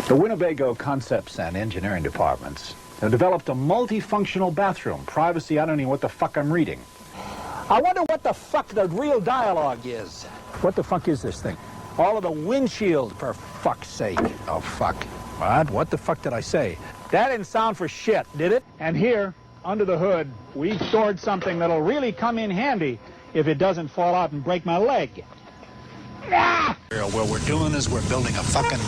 The Winnebago Concepts and Engineering Departments have developed a multifunctional bathroom. Privacy, I don't know what the fuck I'm reading. I wonder what the fuck the real dialogue is. What the fuck is this thing? All of the windshield, for fuck's sake. Oh, fuck. What? What the fuck did I say? That didn't sound for shit, did it? And here, under the hood, we stored something that'll really come in handy if it doesn't fall out and break my leg. Ah! What we're doing is we're building a fucking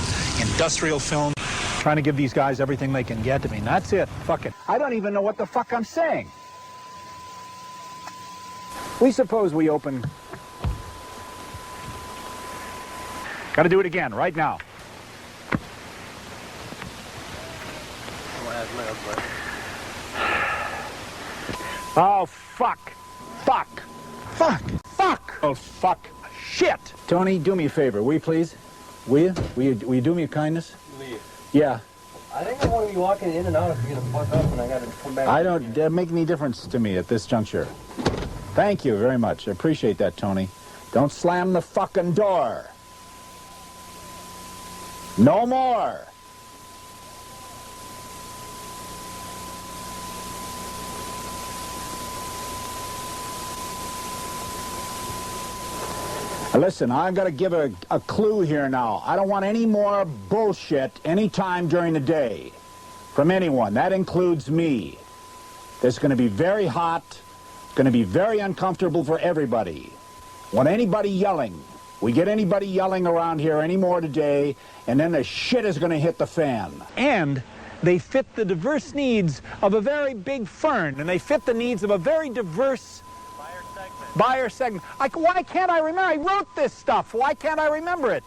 industrial film. Trying to give these guys everything they can get. I mean, that's it. Fuck it. I don't even know what the fuck I'm saying. We suppose we open... Gotta do it again, right now. Oh, fuck. Fuck. Fuck. Fuck. Oh, fuck. Shit. Tony, do me a favor, will you please? Will you? Will you do me a kindness? Leave. Yeah. I think I want to be walking in and out if you're going to fuck up and I got to come back. I don't... That make any difference to me at this juncture. Thank you very much. I appreciate that, Tony. Don't slam the fucking door. No more. Listen, I've got to give a clue here now. I don't want any more bullshit anytime during the day from anyone. That includes me. This is going to be very hot. It's going to be very uncomfortable for everybody. Want anybody yelling? We get anybody yelling around here anymore today, and then the shit is going to hit the fan. And they fit the diverse needs of a very big firm, and they fit the needs of a very diverse buyer segment. Why can't I remember? I wrote this stuff. Why can't I remember it?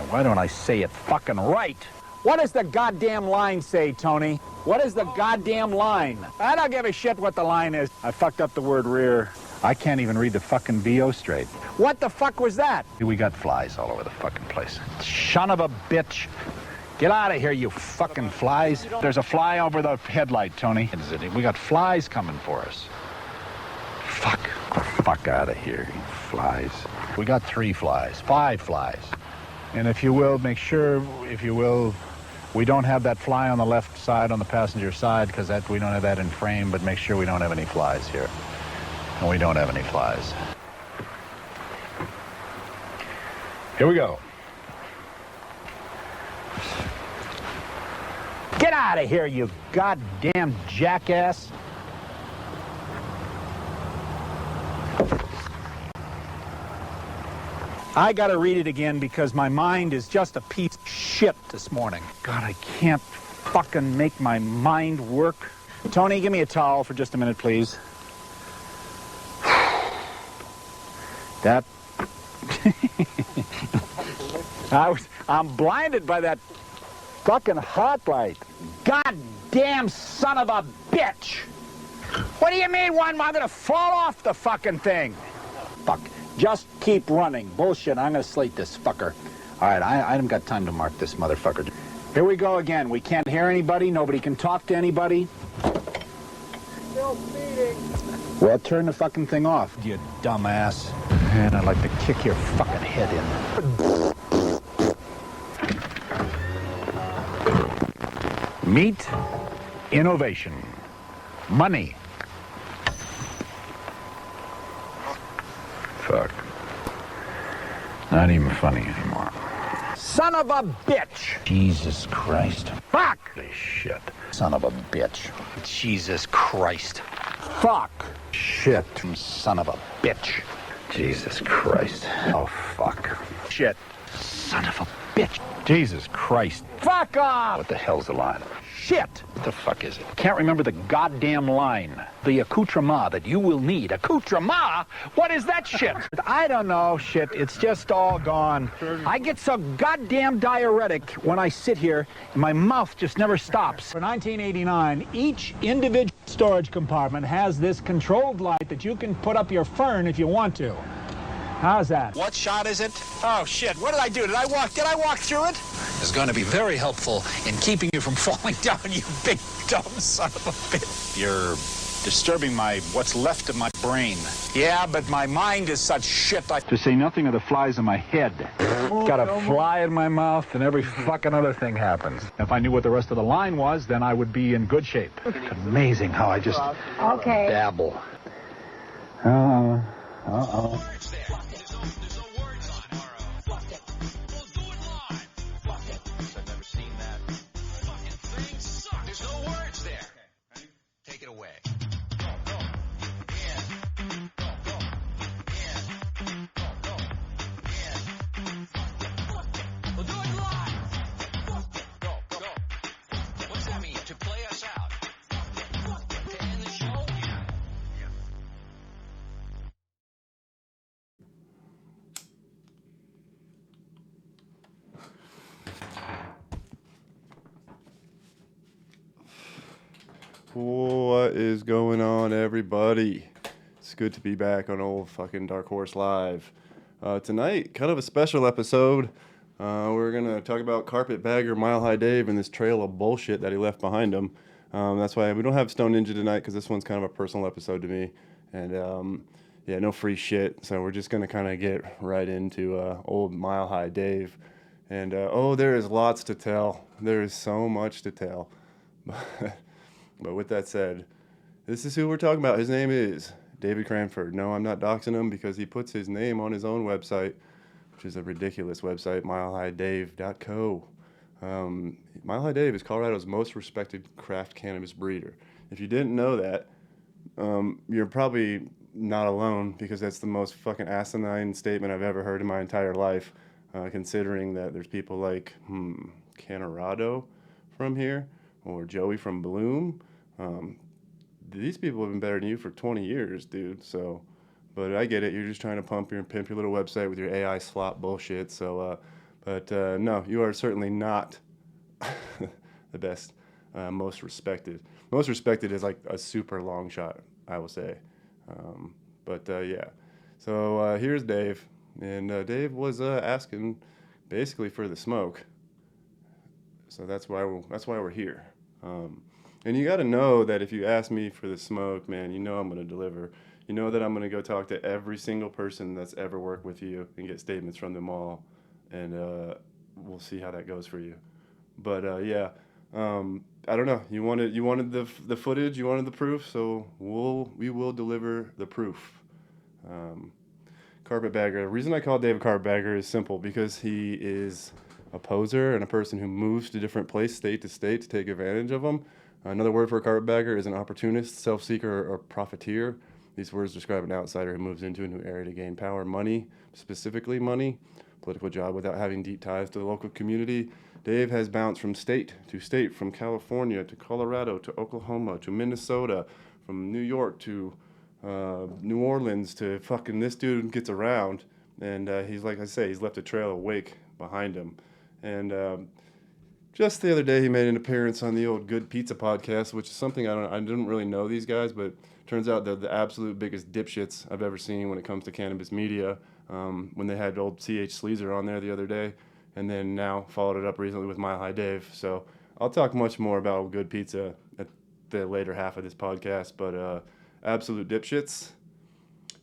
Why don't I say it fucking right? What does the goddamn line say, Tony? What is the goddamn line? I don't give a shit what the line is. I fucked up the word rear. I can't even read the fucking BO straight. What the fuck was that? We got flies all over the fucking place. Son of a bitch. Get out of here, you fucking flies. There's a fly over the headlight, Tony. We got flies coming for us. Fuck. Get the fuck out of here, you flies. We got 3 flies, 5 flies. And if you will, make sure, if you will, we don't have that fly on the left side, on the passenger side, because we don't have that in frame, but make sure we don't have any flies here. And we don't have any flies. Here we go. Get out of here, you goddamn jackass. I gotta read it again because my mind is just a piece of shit this morning. God, I can't fucking make my mind work. Tony, give me a towel for just a minute, please. That... I'm blinded by that fucking hot light. Goddamn son of a bitch! What do you mean, I'm gonna fall off the fucking thing? Fuck. Just keep running. Bullshit, I'm gonna slate this fucker. All right, I haven't got time to mark this motherfucker. Here we go again. We can't hear anybody. Nobody can talk to anybody. Still speeding. Well, turn the fucking thing off, you dumbass. And I'd like to kick your fucking head in. Meet innovation. Money. Fuck. Not even funny anymore. Son of a bitch! Jesus Christ. Fuck! Holy shit. Son of a bitch. Jesus Christ. Fuck. Shit. Son of a bitch. Jesus Christ. Oh, fuck. Shit. Son of a bitch. Jesus Christ. Fuck off! What the hell's the line? Shit! What the fuck is it? Can't remember the goddamn line. The accoutrement that you will need. Accoutrement? What is that shit? I don't know, shit. It's just all gone. I get so goddamn diuretic when I sit here, and my mouth just never stops. For 1989, each individual storage compartment has this controlled light that you can put up your fern if you want to. How's that? What shot is it? Oh, shit. What did I do? Did I walk through it? Is going to be very helpful in keeping you from falling down, you big dumb son of a bitch. You're disturbing what's left of my brain. Yeah, but my mind is such shit. To say nothing of the flies in my head. Got a fly in my mouth and every fucking other thing happens. If I knew what the rest of the line was, then I would be in good shape. It's amazing how I just dabble. Uh-oh. Take it away. We'll do it live. Go. What's that mean? To play us out? To end the show? Yeah. What is going on, everybody? It's good to be back on old fucking Dark Horse Live. Tonight, kind of a special episode. We're going to talk about Carpetbagger, MileHighDave, and this trail of bullshit that he left behind him. That's why we don't have Stone Ninja tonight, because this one's kind of a personal episode to me. And, no free shit. So we're just going to kind of get right into old MileHighDave. And, there is lots to tell. There is so much to tell. But with that said, this is who we're talking about. His name is David Cranford. No, I'm not doxing him because he puts his name on his own website, which is a ridiculous website, MileHighDave.co. MileHighDave is Colorado's most respected craft cannabis breeder. If you didn't know that, you're probably not alone, because that's the most fucking asinine statement I've ever heard in my entire life, considering that there's people like Canorado from here, or Joey from Bloom. These people have been better than you for 20 years, dude. So, but I get it. You're just trying to pimp your little website with your AI slop bullshit. So, no, you are certainly not the best, most respected. Most respected is like a super long shot, I will say. Yeah. So here's Dave, and Dave was asking basically for the smoke. So that's why we're here. And you got to know that if you ask me for the smoke, man, you know I'm going to deliver. You know that I'm going to go talk to every single person that's ever worked with you and get statements from them all, and we'll see how that goes for you. But I don't know. You wanted the footage, you wanted the proof, so we will deliver the proof. Carpetbagger. The reason I call David Carpetbagger is simple, because he is a poser and a person who moves to different place, state to state, to take advantage of them. Another word for a carpetbagger is an opportunist, self-seeker, or profiteer. These words describe an outsider who moves into a new area to gain power, money, specifically money, political job, without having deep ties to the local community. Dave has bounced from state to state, from California to Colorado to Oklahoma to Minnesota, from New York to New Orleans to fucking, this dude gets around. And he's, like I say, he's left a trail of wake behind him. And just the other day, he made an appearance on the old Good Pizza podcast, which is something I didn't really know these guys, but turns out they're the absolute biggest dipshits I've ever seen when it comes to cannabis media. When they had old C.H. Sleazer on there the other day, and then now followed it up recently with MileHighDave. So I'll talk much more about Good Pizza at the later half of this podcast, but absolute dipshits.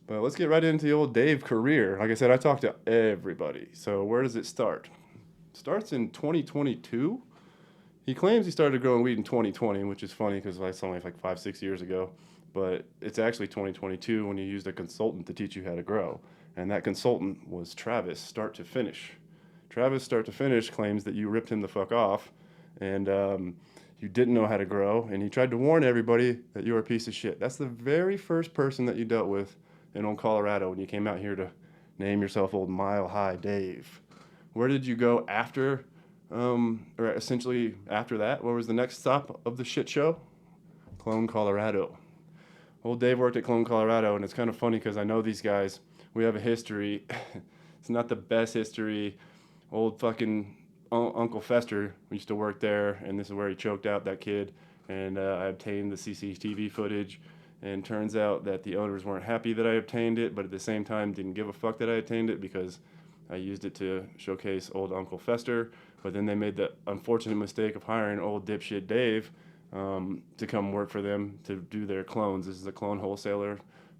But let's get right into the old Dave career. Like I said, I talked to everybody. So where does it start? Starts in 2022. He claims he started growing weed in 2020, which is funny because that's only like 5-6 years ago. But it's actually 2022 when he used a consultant to teach you how to grow. And that consultant was Travis, Start to Finish. Travis, Start to Finish, claims that you ripped him the fuck off and you didn't know how to grow. And he tried to warn everybody that you were a piece of shit. That's the very first person that you dealt with in old Colorado when you came out here to name yourself old MileHighDave. Where did you go after, or essentially after that? What was the next stop of the shit show? Clone, Colorado. Old Dave worked at Clone, Colorado, and it's kind of funny because I know these guys. We have a history. It's not the best history. Old fucking Uncle Fester used to work there, and this is where he choked out that kid. And I obtained the CCTV footage, and turns out that the owners weren't happy that I obtained it, but at the same time didn't give a fuck that I obtained it because I used it to showcase old Uncle Fester. But then they made the unfortunate mistake of hiring old dipshit Dave to come work for them to do their clones. This is a clone wholesaler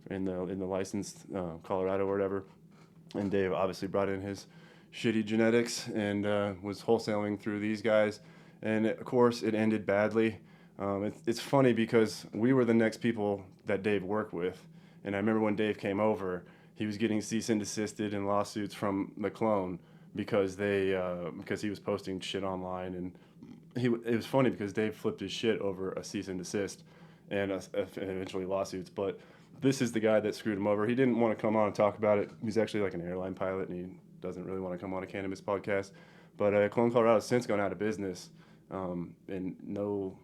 in the licensed Colorado or whatever. And Dave obviously brought in his shitty genetics and was wholesaling through these guys. And of course, it ended badly. It's funny because we were the next people that Dave worked with. And I remember when Dave came over, he was getting cease and desisted and lawsuits from the clone because because he was posting shit online. And it was funny because Dave flipped his shit over a cease and desist and eventually lawsuits. But this is the guy that screwed him over. He didn't want to come on and talk about it. He's actually like an airline pilot, and he doesn't really want to come on a cannabis podcast. But Clone Colorado has since gone out of business, and no,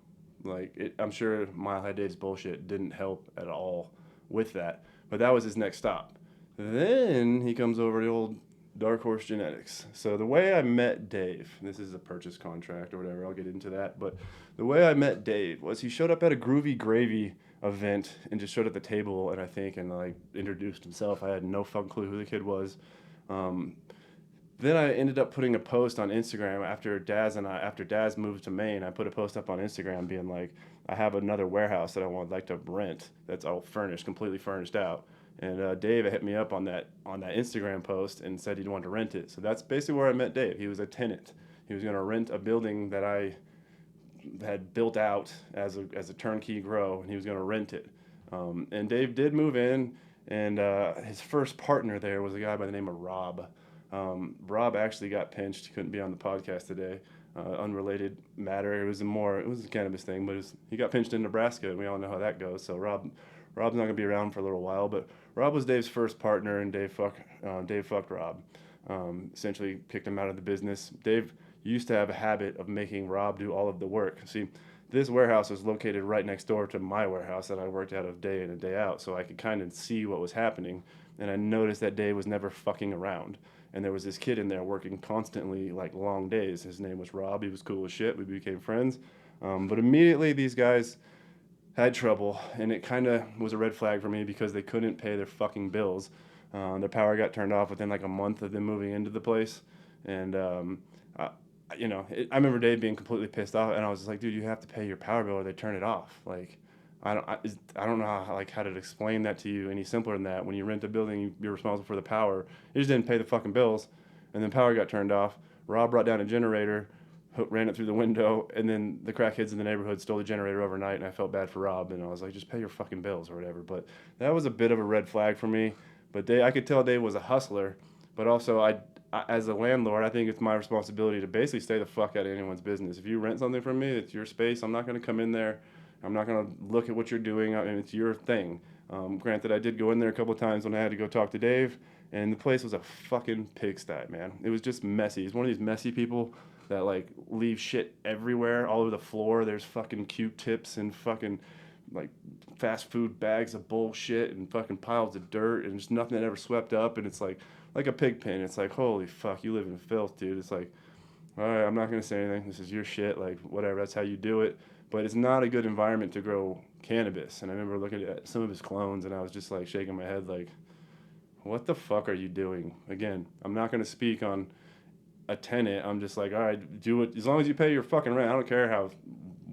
I'm sure MileHighDave's bullshit didn't help at all with that. But that was his next stop. Then he comes over to old Dark Horse Genetics. So the way I met Dave, this is a purchase contract or whatever, I'll get into that. But the way I met Dave was he showed up at a Groovy Gravy event and just showed at the table and like introduced himself. I had no fucking clue who the kid was. Then I ended up putting a post on Instagram after Daz moved to Maine. I put a post up on Instagram being like, I have another warehouse that I would like to rent that's all furnished, completely furnished out. And Dave hit me up on that Instagram post and said he wanted to rent it. So that's basically where I met Dave. He was a tenant. He was going to rent a building that I had built out as a turnkey grow, and he was going to rent it. And Dave did move in, and his first partner there was a guy by the name of Rob. Rob actually got pinched. He couldn't be on the podcast today. Unrelated matter. It was a cannabis thing, but he got pinched in Nebraska, and we all know how that goes. So Rob's not going to be around for a little while, but Rob was Dave's first partner, and Dave fucked Rob. Essentially kicked him out of the business. Dave used to have a habit of making Rob do all of the work. See, this warehouse was located right next door to my warehouse that I worked out of day in and day out, so I could kind of see what was happening. And I noticed that Dave was never fucking around. And there was this kid in there working constantly, like long days. His name was Rob. He was cool as shit. We became friends. But immediately these guys had trouble, and it kind of was a red flag for me because they couldn't pay their fucking bills. Their power got turned off within like a month of them moving into the place. And, I remember Dave being completely pissed off, and I was just like, dude, you have to pay your power bill or they turn it off. Like, I don't know how to explain that to you any simpler than that. When you rent a building, you're responsible for the power. You just didn't pay the fucking bills, and then power got turned off. Rob brought down a generator, ran it through the window, and then the crackheads in the neighborhood stole the generator overnight, and I felt bad for Rob, and I was like, just pay your fucking bills or whatever. But that was a bit of a red flag for me. But I could tell Dave was a hustler, but also I as a landlord, I think it's my responsibility to basically stay the fuck out of anyone's business. If you rent something from me, it's your space. I'm not going to come in there. I'm not going to look at what you're doing. I mean, it's your thing. Granted, I did go in there a couple of times when I had to go talk to Dave, and the place was a fucking pigsty, man. It was just messy. He's one of these messy people that, like, leave shit everywhere, all over the floor. There's fucking Q-tips and fucking, like, fast food bags of bullshit and fucking piles of dirt and just nothing that ever swept up, and it's like a pig pen. It's like, holy fuck, you live in filth, dude. It's like, all right, I'm not going to say anything. This is your shit. Like, whatever, that's how you do it. But it's not a good environment to grow cannabis. And I remember looking at some of his clones, and I was just, like, shaking my head, like, what the fuck are you doing? Again, I'm not going to speak on a tenant. I'm just like, all right, do it. As long as you pay your fucking rent, I don't care how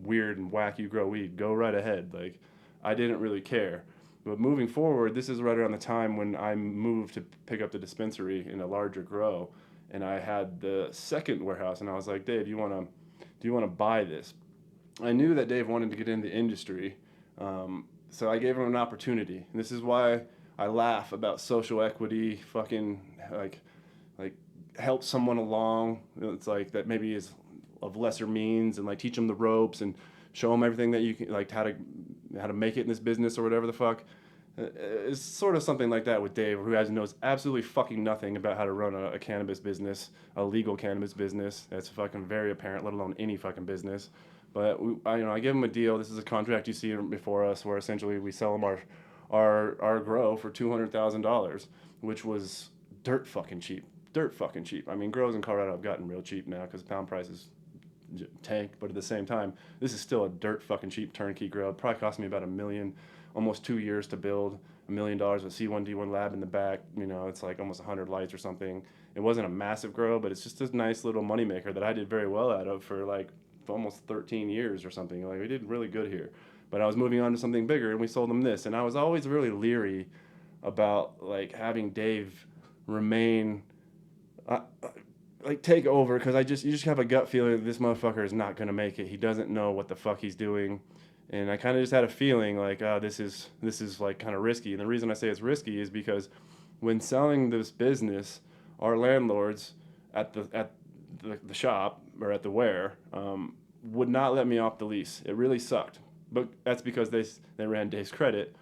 weird and wacky you grow weed. Go right ahead. Like, I didn't really care. But moving forward, this is right around the time when I moved to pick up the dispensary in a larger grow, and I had the second warehouse, and I was like, Dave, do you want to buy this? I knew that Dave wanted to get into the industry, so I gave him an opportunity. And this is why I laugh about social equity, fucking like help someone along. It's like that maybe is of lesser means, and like teach them the ropes and show them everything that you can, like how to make it in this business or whatever the fuck. It's sort of something like that with Dave, who knows absolutely fucking nothing about how to run a cannabis business, a legal cannabis business. That's fucking very apparent, let alone any fucking business. But I give him a deal. This is a contract you see before us, where essentially we sell him our grow for $200,000, which was dirt fucking cheap. I mean, grows in Colorado have gotten real cheap now because pound prices tanked, but at the same time, this is still a dirt fucking cheap turnkey grow. It probably cost me about $1 million, almost 2 years to build, $1 million with C1D1 lab in the back. It's like almost 100 lights or something. It wasn't a massive grow, but it's just a nice little moneymaker that I did very well out of for like almost 13 years or something. Like, we did really good here. But I was moving on to something bigger, and we sold him this. And I was always really leery about, like, having Dave remain, like, take over, because you just have a gut feeling that this motherfucker is not going to make it. He doesn't know what the fuck he's doing. And I kind of just had a feeling like, this is like kind of risky. And the reason I say it's risky is because when selling this business, our landlords at the shop or at the ware would not let me off the lease. It really sucked. But that's because they ran Dave's credit,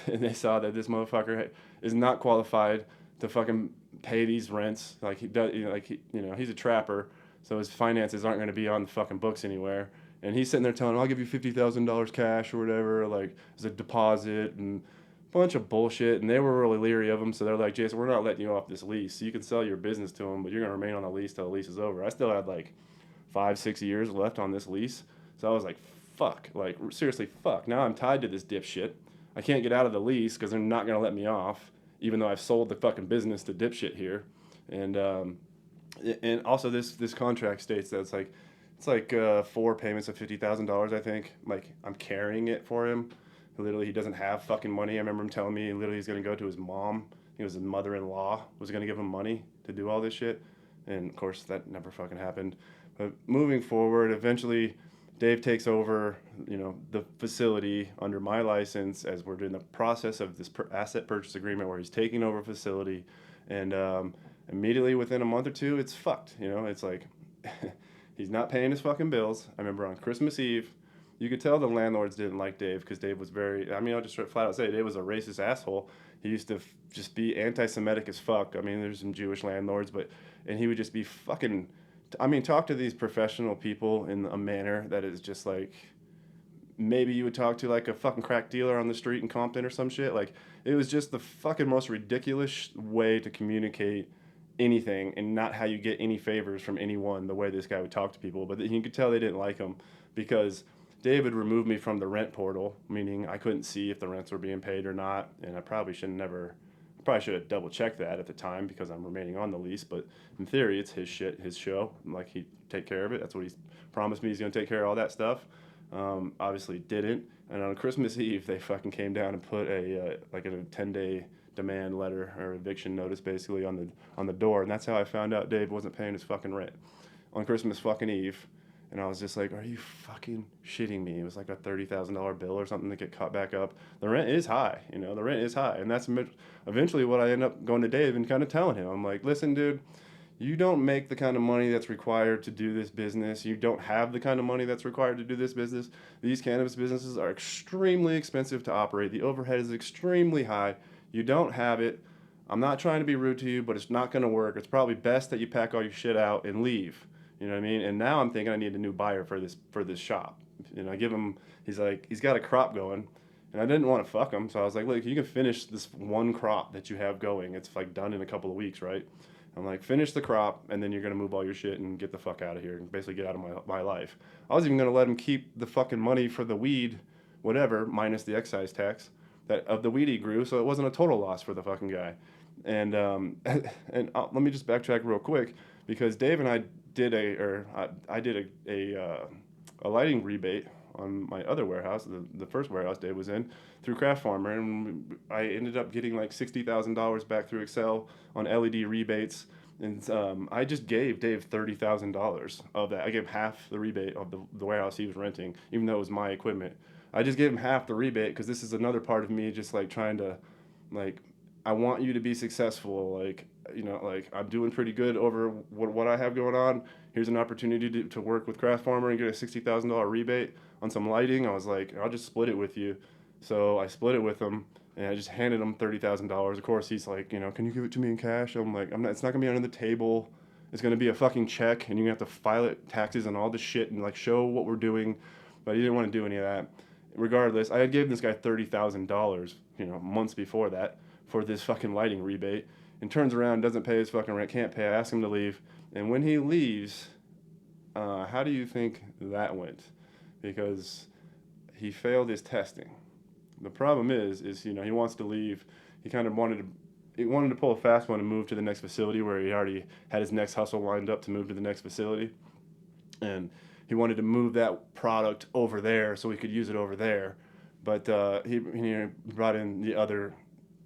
and they saw that this motherfucker is not qualified to fucking pay these rents. Like, he does, he's a trapper, so his finances aren't going to be on the fucking books anywhere. And he's sitting there telling him, I'll give you $50,000 cash or whatever, like, as a deposit, and a bunch of bullshit. And they were really leery of him, so they're like, Jason, we're not letting you off this lease. So you can sell your business to him, but you're going to remain on the lease till the lease is over. I still had like 5-6 years left on this lease. So I was like, fuck, like, seriously, fuck. Now I'm tied to this dipshit. I can't get out of the lease because they're not going to let me off, even though I've sold the fucking business to dipshit here. And also this contract states that it's like 4 payments of $50,000, I think. Like, I'm carrying it for him. Literally, he doesn't have fucking money. I remember him telling me literally he's going to go to his mom. He was his mother-in-law was going to give him money to do all this shit. And, of course, that never fucking happened. But moving forward, eventually Dave takes over, the facility under my license as we're in the process of this asset purchase agreement where he's taking over a facility. And immediately within a month or two, it's fucked. It's like he's not paying his fucking bills. I remember on Christmas Eve, you could tell the landlords didn't like Dave because Dave was I'll just flat out say Dave was a racist asshole. He used to just be anti-Semitic as fuck. I mean, there's some Jewish landlords, and he would just be fucking, talk to these professional people in a manner that is just like, maybe you would talk to like a fucking crack dealer on the street in Compton or some shit. Like, it was just the fucking most ridiculous way to communicate anything, and not how you get any favors from anyone, the way this guy would talk to people. But you could tell they didn't like him because David removed me from the rent portal, meaning I couldn't see if the rents were being paid or not, and I probably should have double checked that at the time because I'm remaining on the lease. But in theory, it's his shit, his show. Like, he'd take care of it. That's what he's promised me. He's gonna take care of all that stuff. Obviously didn't. And on Christmas Eve, they fucking came down and put a 10-day demand letter or eviction notice basically on the door, and that's how I found out Dave wasn't paying his fucking rent on Christmas fucking Eve. And I was just like, are you fucking shitting me? It was like a $30,000 bill or something to get caught back up. The rent is high, the rent is high. And that's eventually what I end up going to Dave and kind of telling him. I'm like, listen, dude, you don't make the kind of money that's required to do this business. You don't have the kind of money that's required to do this business. These cannabis businesses are extremely expensive to operate. The overhead is extremely high. You don't have it. I'm not trying to be rude to you, but it's not going to work. It's probably best that you pack all your shit out and leave. You know what I mean? And now I'm thinking I need a new buyer for this shop. I give him, he's got a crop going, and I didn't want to fuck him. So I was like, look, you can finish this one crop that you have going. It's like done in a couple of weeks, right? I'm like, finish the crop, and then you're going to move all your shit and get the fuck out of here and basically get out of my life. I was even going to let him keep the fucking money for the weed, whatever, minus the excise tax of the weed he grew, so it wasn't a total loss for the fucking guy. And let me just backtrack real quick, because Dave and I did a lighting rebate on my other warehouse, the first warehouse Dave was in, through Craft Farmer, and I ended up getting like $60,000 back through Excel on LED rebates, and I just gave Dave $30,000 of that. I gave half the rebate of the warehouse he was renting, even though it was my equipment. I just gave him half the rebate because this is another part of me just like trying to, like, I want you to be successful, like, I'm doing pretty good over what I have going on. Here's an opportunity to work with Craft Farmer and get a $60,000 rebate on some lighting. I was like, I'll just split it with you. So I split it with him, and I just handed him $30,000. Of course, he's like, can you give it to me in cash? I'm like, it's not gonna be under the table. It's gonna be a fucking check, and you're gonna have to file it, taxes and all this shit, and like show what we're doing. But he didn't want to do any of that. Regardless, I had given this guy $30,000, months before that, for this fucking lighting rebate, and turns around, doesn't pay his fucking rent, can't pay. I ask him to leave, and when he leaves, how do you think that went? Because he failed his testing. The problem is he wants to leave. He kind of wanted to pull a fast one and move to the next facility where he already had his next hustle lined up to move to the next facility, and he wanted to move that product over there so he could use it over there. But he brought in the other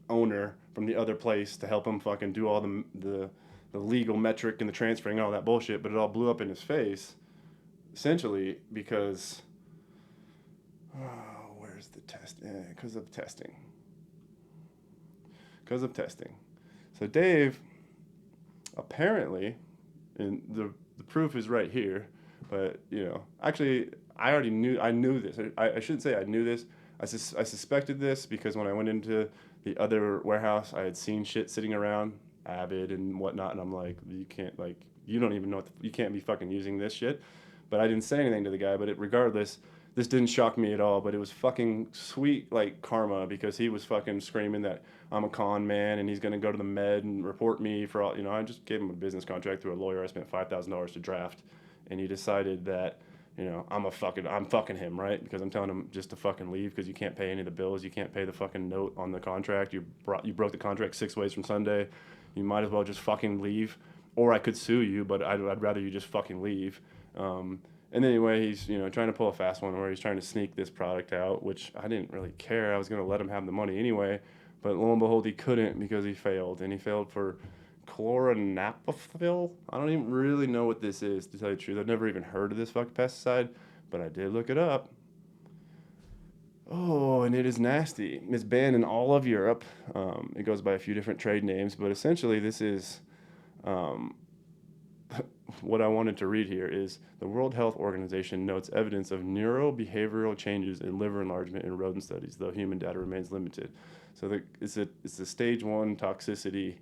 owner from the other place to help him fucking do all the legal metric and the transferring and all that bullshit. But it all blew up in his face, essentially because where's the test? Because of testing. Because of testing. So Dave, apparently, and the proof is right here, but actually I knew this. I shouldn't say I knew this. I suspected this because when I went into the other warehouse, I had seen shit sitting around, Avid and whatnot, and I'm like, you don't even know you can't be fucking using this shit. But I didn't say anything to the guy. But regardless, this didn't shock me at all. But it was fucking sweet, like karma, because he was fucking screaming that I'm a con man and he's gonna go to the Med and report me for all. I just gave him a business contract through a lawyer. I spent $5,000 to draft, and he decided that I'm fucking him, right? Because I'm telling him just to fucking leave because you can't pay any of the bills. You can't pay the fucking note on the contract. You broke the contract 6 ways from Sunday. You might as well just fucking leave. Or I could sue you, but I'd rather you just fucking leave. And anyway, he's trying to pull a fast one where he's trying to sneak this product out, which I didn't really care. I was going to let him have the money anyway. But lo and behold, he couldn't because he failed. And he failed for chloranapafil. I don't even really know what this is, to tell you the truth. I've never even heard of this fucking pesticide, but I did look it up. Oh, and it is nasty. It's banned in all of Europe. It goes by a few different trade names, but essentially this is what I wanted to read here is the World Health Organization notes evidence of neurobehavioral changes in liver enlargement in rodent studies, though human data remains limited. So it's a stage 1 toxicity,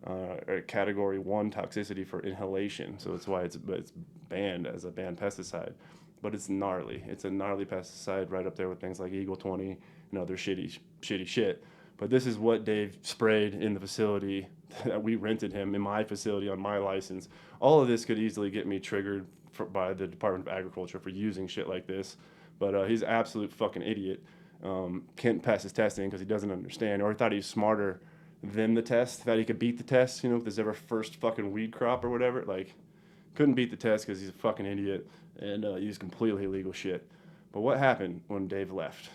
or category 1 toxicity for inhalation. So that's why it's banned as a banned pesticide. But it's gnarly. It's a gnarly pesticide right up there with things like Eagle 20 and other shitty shit. But this is what Dave sprayed in the facility that we rented him in my facility on my license. All of this could easily get me triggered by the Department of Agriculture for using shit like this. But he's an absolute fucking idiot. Can't pass his testing because he doesn't understand, or he thought he was smarter than the test, that he could beat the test, with his ever first fucking weed crop or whatever. Couldn't beat the test because he's a fucking idiot and used completely illegal shit. But what happened when Dave left?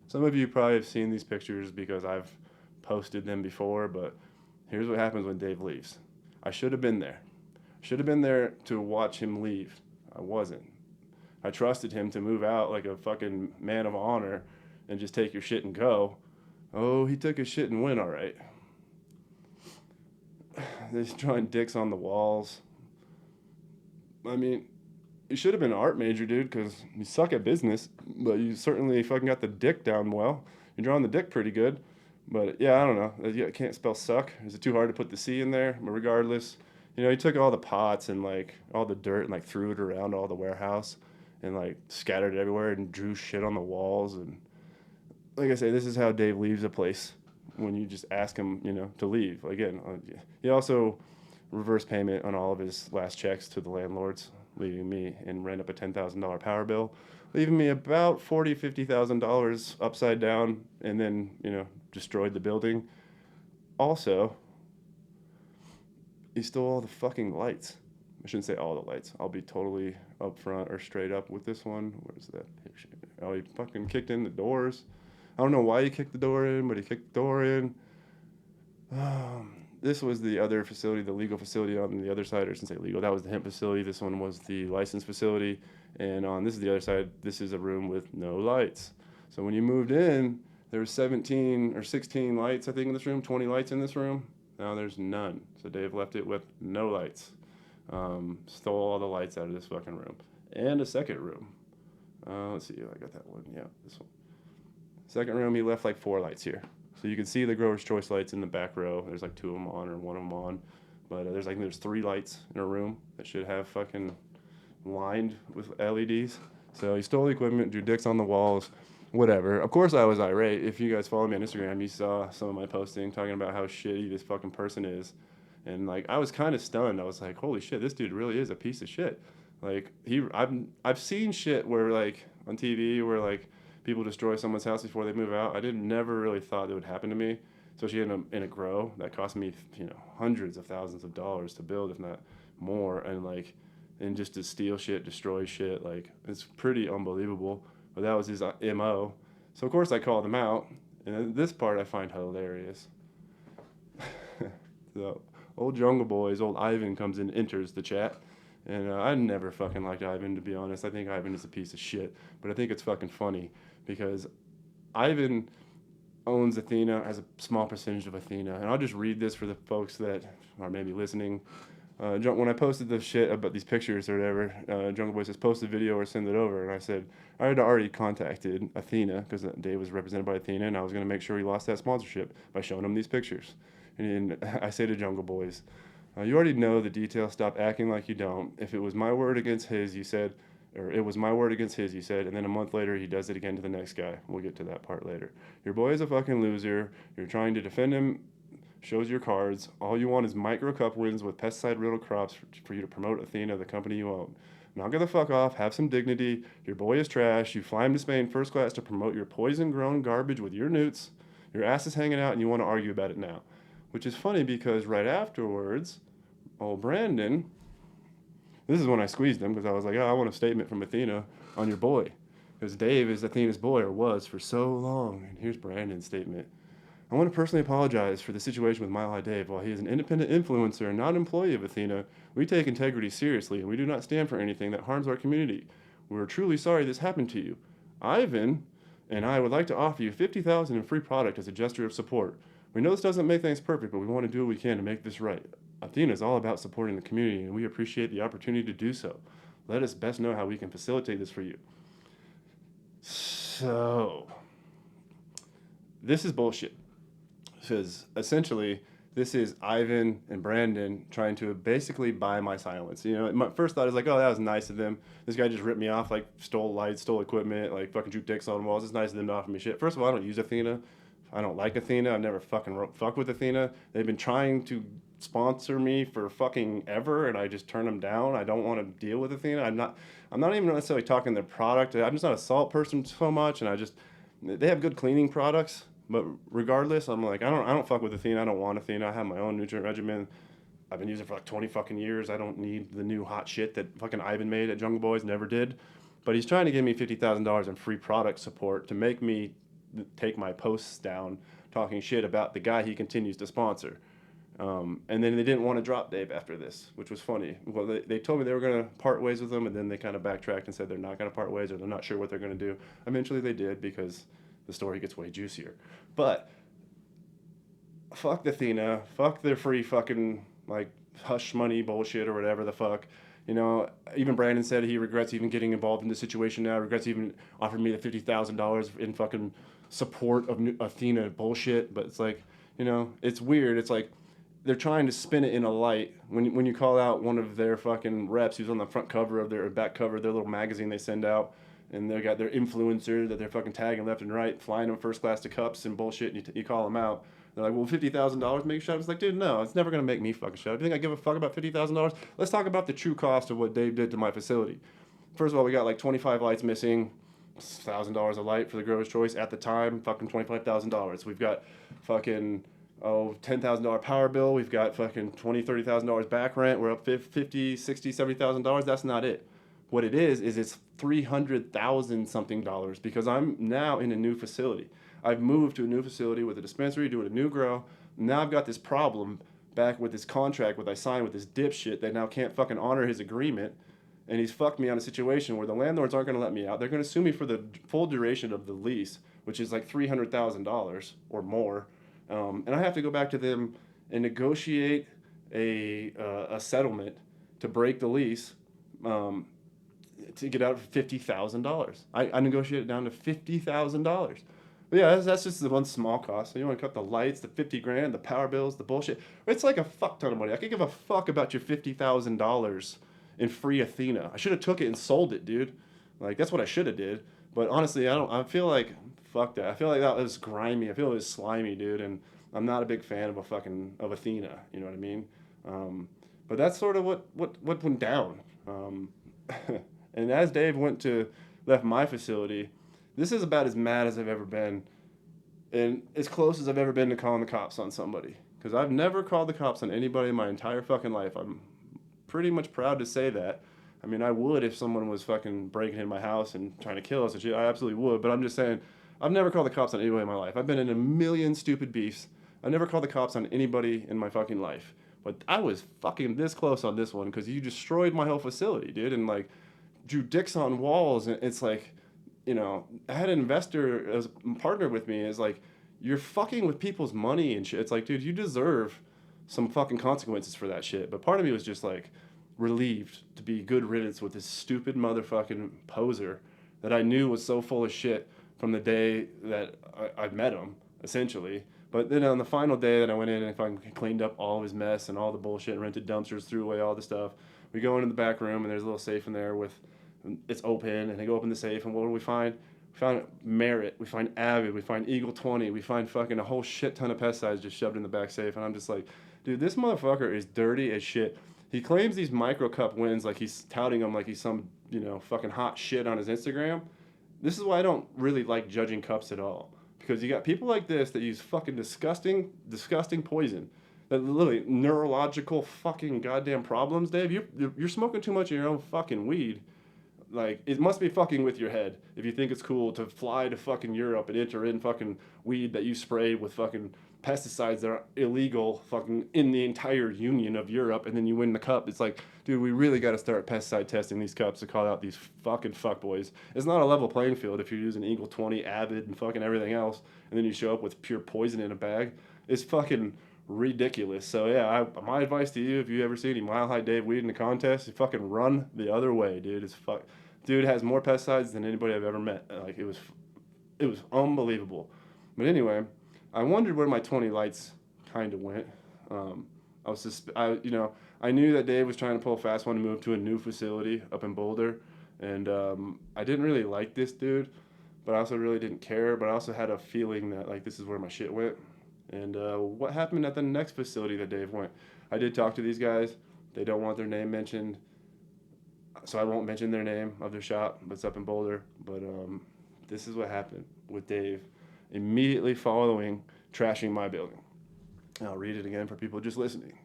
Some of you probably have seen these pictures because I've posted them before, but here's what happens when Dave leaves. I should have been there. Should have been there to watch him leave. I wasn't. I trusted him to move out like a fucking man of honor and just take your shit and go. Oh, he took his shit and went all right. They're drawing dicks on the walls. I mean, you should have been an art major, dude, because you suck at business, but you certainly fucking got the dick down well. You're drawing the dick pretty good. But, yeah, I don't know. You can't spell suck. Is it too hard to put the C in there? But regardless, he took all the pots and, all the dirt and, threw it around all the warehouse and, scattered it everywhere and drew shit on the walls. And, like I say, this is how Dave leaves a place when you just ask him, to leave. Again, he also reversed payment on all of his last checks to the landlords, leaving me in rent up a $10,000 power bill, leaving me about $50,000 upside down, and then, destroyed the building. Also, he stole all the fucking lights. I shouldn't say all the lights. I'll be totally upfront or straight up with this one. Where's that picture? Oh, he fucking kicked in the doors. I don't know why he kicked the door in, but he kicked the door in. This was the other facility, the legal facility on the other side, or since say legal, that was the hemp facility. This one was the licensed facility. And this is the other side. This is a room with no lights. So when you moved in, there were 17 or 16 lights, I think, in this room, 20 lights in this room. Now there's none. So Dave left it with no lights. Stole all the lights out of this fucking room. And a second room. Let's see, I got that one. Yeah, this one. Second room, he left 4 lights here. So you can see the Grower's Choice lights in the back row. There's 2 of them on or 1 of them on. But there's 3 lights in a room that should have fucking lined with LEDs. So he stole the equipment, drew dicks on the walls, whatever. Of course I was irate. If you guys follow me on Instagram, you saw some of my posting talking about how shitty this fucking person is. And I was kind of stunned. I was like, holy shit, this dude really is a piece of shit. I've seen shit where on TV where people destroy someone's house before they move out. I never really thought it would happen to me, especially in a grow that cost me hundreds of thousands of dollars to build, if not more. And and just to steal shit, destroy shit. Like, it's pretty unbelievable. But that was his MO. So, of course, I called him out. And this part I find hilarious. So, old Jungle Boys, old Ivan comes in, enters the chat. And I never fucking liked Ivan, to be honest. I think Ivan is a piece of shit. But I think it's fucking funny because Ivan owns Athena, has a small percentage of Athena. And I'll just read this for the folks that are maybe listening. When I posted the shit about these pictures or whatever, Jungle Boy says, post a video or send it over. And I said, I had already contacted Athena because Dave was represented by Athena, and I was going to make sure he lost that sponsorship by showing him these pictures. And I say to Jungle Boys, you already know the details. Stop acting like you don't. If it was my word against his, you said, or it was my word against his, you said, and then a month later he does it again to the next guy. We'll get to that part later. Your boy is a fucking loser. You're trying to defend him. Shows your cards. All you want is micro cup wins with pesticide-riddled crops for you to promote Athena, the company you own. Now get the fuck off. Have some dignity. Your boy is trash. You fly him to Spain first class to promote your poison-grown garbage with your newts. Your ass is hanging out, and you want to argue about it now. Which is funny because right afterwards, old Brandon, this is when I squeezed him because I was like, oh, I want a statement from Athena on your boy. Because Dave is Athena's boy, or was for so long. And here's Brandon's statement. I want to personally apologize for the situation with MileHighDave. While he is an independent influencer and not an employee of Athena, we take integrity seriously and we do not stand for anything that harms our community. We're truly sorry this happened to you. Ivan and I would like to offer you $50,000 in free product as a gesture of support. We know this doesn't make things perfect, but we want to do what we can to make this right. Athena is all about supporting the community, and we appreciate the opportunity to do so. Let us best know how we can facilitate this for you. So, this is bullshit. Because essentially, this is Ivan and Brandon trying to basically buy my silence. You know, my first thought is like, oh, that was nice of them. This guy just ripped me off, like stole lights, stole equipment, like fucking drew dicks on walls. It's nice of them to offer me shit. First of all, I don't use Athena. I don't like Athena. I've never fucking fuck with Athena. They've been trying to sponsor me for fucking ever, and I just turn them down. I don't want to deal with Athena. I'm not even necessarily talking their product. I'm just not a salt person so much, and they have good cleaning products. But regardless, I'm like, I don't fuck with Athena. I don't want Athena. I have my own nutrient regimen. I've been using it for like 20 fucking years. I don't need the new hot shit that fucking Ivan made at Jungle Boys. Never did. But he's trying to give me $50,000 in free product support to make me take my posts down talking shit about the guy he continues to sponsor. And then they didn't want to drop Dave after this, which was funny. Well, they told me they were going to part ways with him, and then they kind of backtracked and said they're not going to part ways, or they're not sure what they're going to do. Eventually they did, because the story gets way juicier. But fuck Athena, fuck their free fucking like hush money bullshit or whatever the fuck. You know, even Brandon said he regrets even getting involved in this situation now, regrets even offering me the $50,000 in fucking support of Athena bullshit. But it's like, you know, it's weird. It's like they're trying to spin it in a light. When you call out one of their fucking reps who's on the front cover of their back cover of their little magazine they send out, and they got their influencer that they're fucking tagging left and right, flying them first class to cups and bullshit, and you call them out. They're like, well, $50,000 make you shut up. It's like, dude, no, it's never going to make me fucking shut up. You think I give a fuck about $50,000? Let's talk about the true cost of what Dave did to my facility. First of all, we got like 25 lights missing, $1,000 a light for the grower's choice at the time, fucking $25,000. We've got fucking, $10,000 power bill. We've got fucking $20,000, $30,000 back rent. We're up $50,000, $60,000, $70,000. That's not it. What it is it's $300,000 something dollars, because I'm now in a new facility. I've moved to a new facility with a dispensary, doing a new grow. Now I've got this problem back with this contract I signed with this dipshit that now can't fucking honor his agreement. And he's fucked me on a situation where the landlords aren't going to let me out. They're going to sue me for the full duration of the lease, which is like $300,000 or more. And I have to go back to them and negotiate a settlement to break the lease. To get out for $50,000. I negotiated down to $50,000. But yeah, that's just the one small cost. So you want to cut the lights, the $50,000, the power bills, the bullshit. It's like a fuck ton of money. I could give a fuck about your $50,000 in free Athena. I should have took it and sold it, dude. Like, that's what I should have did. But honestly, I feel like, fuck that. I feel like that was grimy. I feel it was slimy, dude. And I'm not a big fan of Athena. You know what I mean? But that's sort of what went down. And as Dave left my facility, this is about as mad as I've ever been, and as close as I've ever been to calling the cops on somebody. Because I've never called the cops on anybody in my entire fucking life. I'm pretty much proud to say that. I mean, I would if someone was fucking breaking in my house and trying to kill us and shit. I absolutely would. But I'm just saying, I've never called the cops on anybody in my life. I've been in a million stupid beefs. I never called the cops on anybody in my fucking life. But I was fucking this close on this one because you destroyed my whole facility, dude. And like, drew dicks on walls. And it's like, you know, I had an investor as a partner with me. Is like, you're fucking with people's money and shit. It's like, dude, you deserve some fucking consequences for that shit. But part of me was just like relieved to be good riddance with this stupid motherfucking poser that I knew was so full of shit from the day that I met him, essentially. But then on the final day that I went in and fucking cleaned up all of his mess and all the bullshit, rented dumpsters, threw away all the stuff, we go into the back room and there's a little safe in there with, it's open, and they go open the safe, and what do we find? We found Merit, we find Avid, we find Eagle 20, we find fucking a whole shit ton of pesticides just shoved in the back safe, and I'm just like, dude, this motherfucker is dirty as shit. He claims these micro cup wins like he's touting them like he's some, you know, fucking hot shit on his Instagram. This is why I don't really like judging cups at all. Because you got people like this that use fucking disgusting poison. That literally neurological fucking goddamn problems, Dave. You're smoking too much of your own fucking weed. Like, it must be fucking with your head if you think it's cool to fly to fucking Europe and enter in fucking weed that you sprayed with fucking pesticides that are illegal fucking in the entire union of Europe, and then you win the cup. It's like, dude, we really got to start pesticide testing these cups to call out these fucking fuckboys. It's not a level playing field if you're using Eagle 20, Avid, and fucking everything else, and then you show up with pure poison in a bag. It's fucking ridiculous. So yeah, my advice to you, if you ever see any MileHighDave weed in a contest, you fucking run the other way, dude. Dude has more pesticides than anybody I've ever met. Like, it was unbelievable. But anyway, I wondered where my 20 lights kind of went. I knew that Dave was trying to pull a fast one to move to a new facility up in Boulder, and I didn't really like this dude, but I also really didn't care. But I also had a feeling that like this is where my shit went. And what happened at the next facility that Dave went? I did talk to these guys. They don't want their name mentioned, so I won't mention their name of their shop, but it's up in Boulder. But this is what happened with Dave immediately following trashing my building. And I'll read it again for people just listening.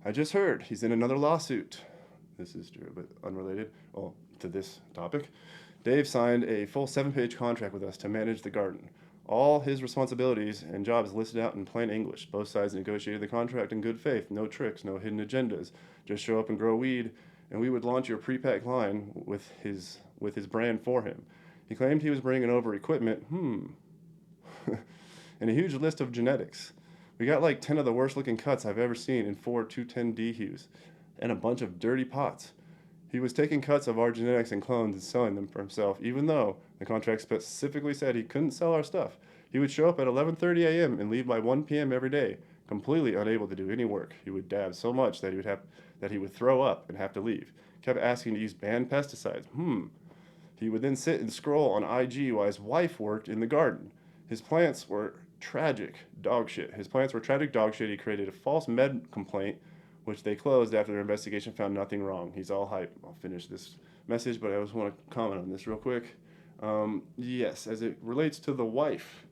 I just heard he's in another lawsuit. This is true, but unrelated to this topic. Dave signed a full 7-page contract with us to manage the garden. All his responsibilities and jobs listed out in plain English. Both sides negotiated the contract in good faith. No tricks, no hidden agendas. Just show up and grow weed, and we would launch your pre-packed line with his brand for him. He claimed he was bringing over equipment, and a huge list of genetics. We got like 10 of the worst looking cuts I've ever seen in 4 210D hues, and a bunch of dirty pots. He was taking cuts of our genetics and clones and selling them for himself, even though the contract specifically said he couldn't sell our stuff. He would show up at 11:30 a.m. and leave by 1 p.m. every day, completely unable to do any work. He would dab so much that he would throw up and have to leave. Kept asking to use banned pesticides. He would then sit and scroll on IG while his wife worked in the garden. His plants were tragic dog shit. He created a false med complaint, which they closed after their investigation found nothing wrong. He's all hype. I'll finish this message, but I just want to comment on this real quick. Yes, as it relates to the wife.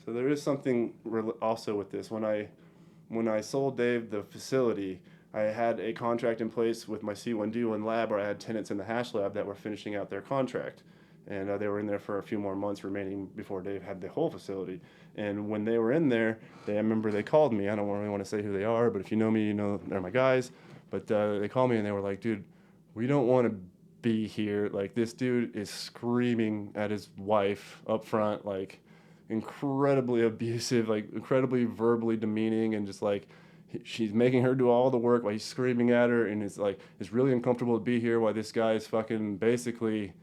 So there is something also with this. When I sold Dave the facility, I had a contract in place with my C1D1 lab where I had tenants in the hash lab that were finishing out their contract. And they were in there for a few more months remaining before Dave had the whole facility. And when they were in there, I remember they called me. I don't really want to say who they are, but if you know me, you know they're my guys. But they called me and they were like, dude, we don't want to be here. Like, this dude is screaming at his wife up front, like incredibly abusive, like incredibly verbally demeaning, and just like she's making her do all the work while he's screaming at her, and it's really uncomfortable to be here while this guy is fucking basically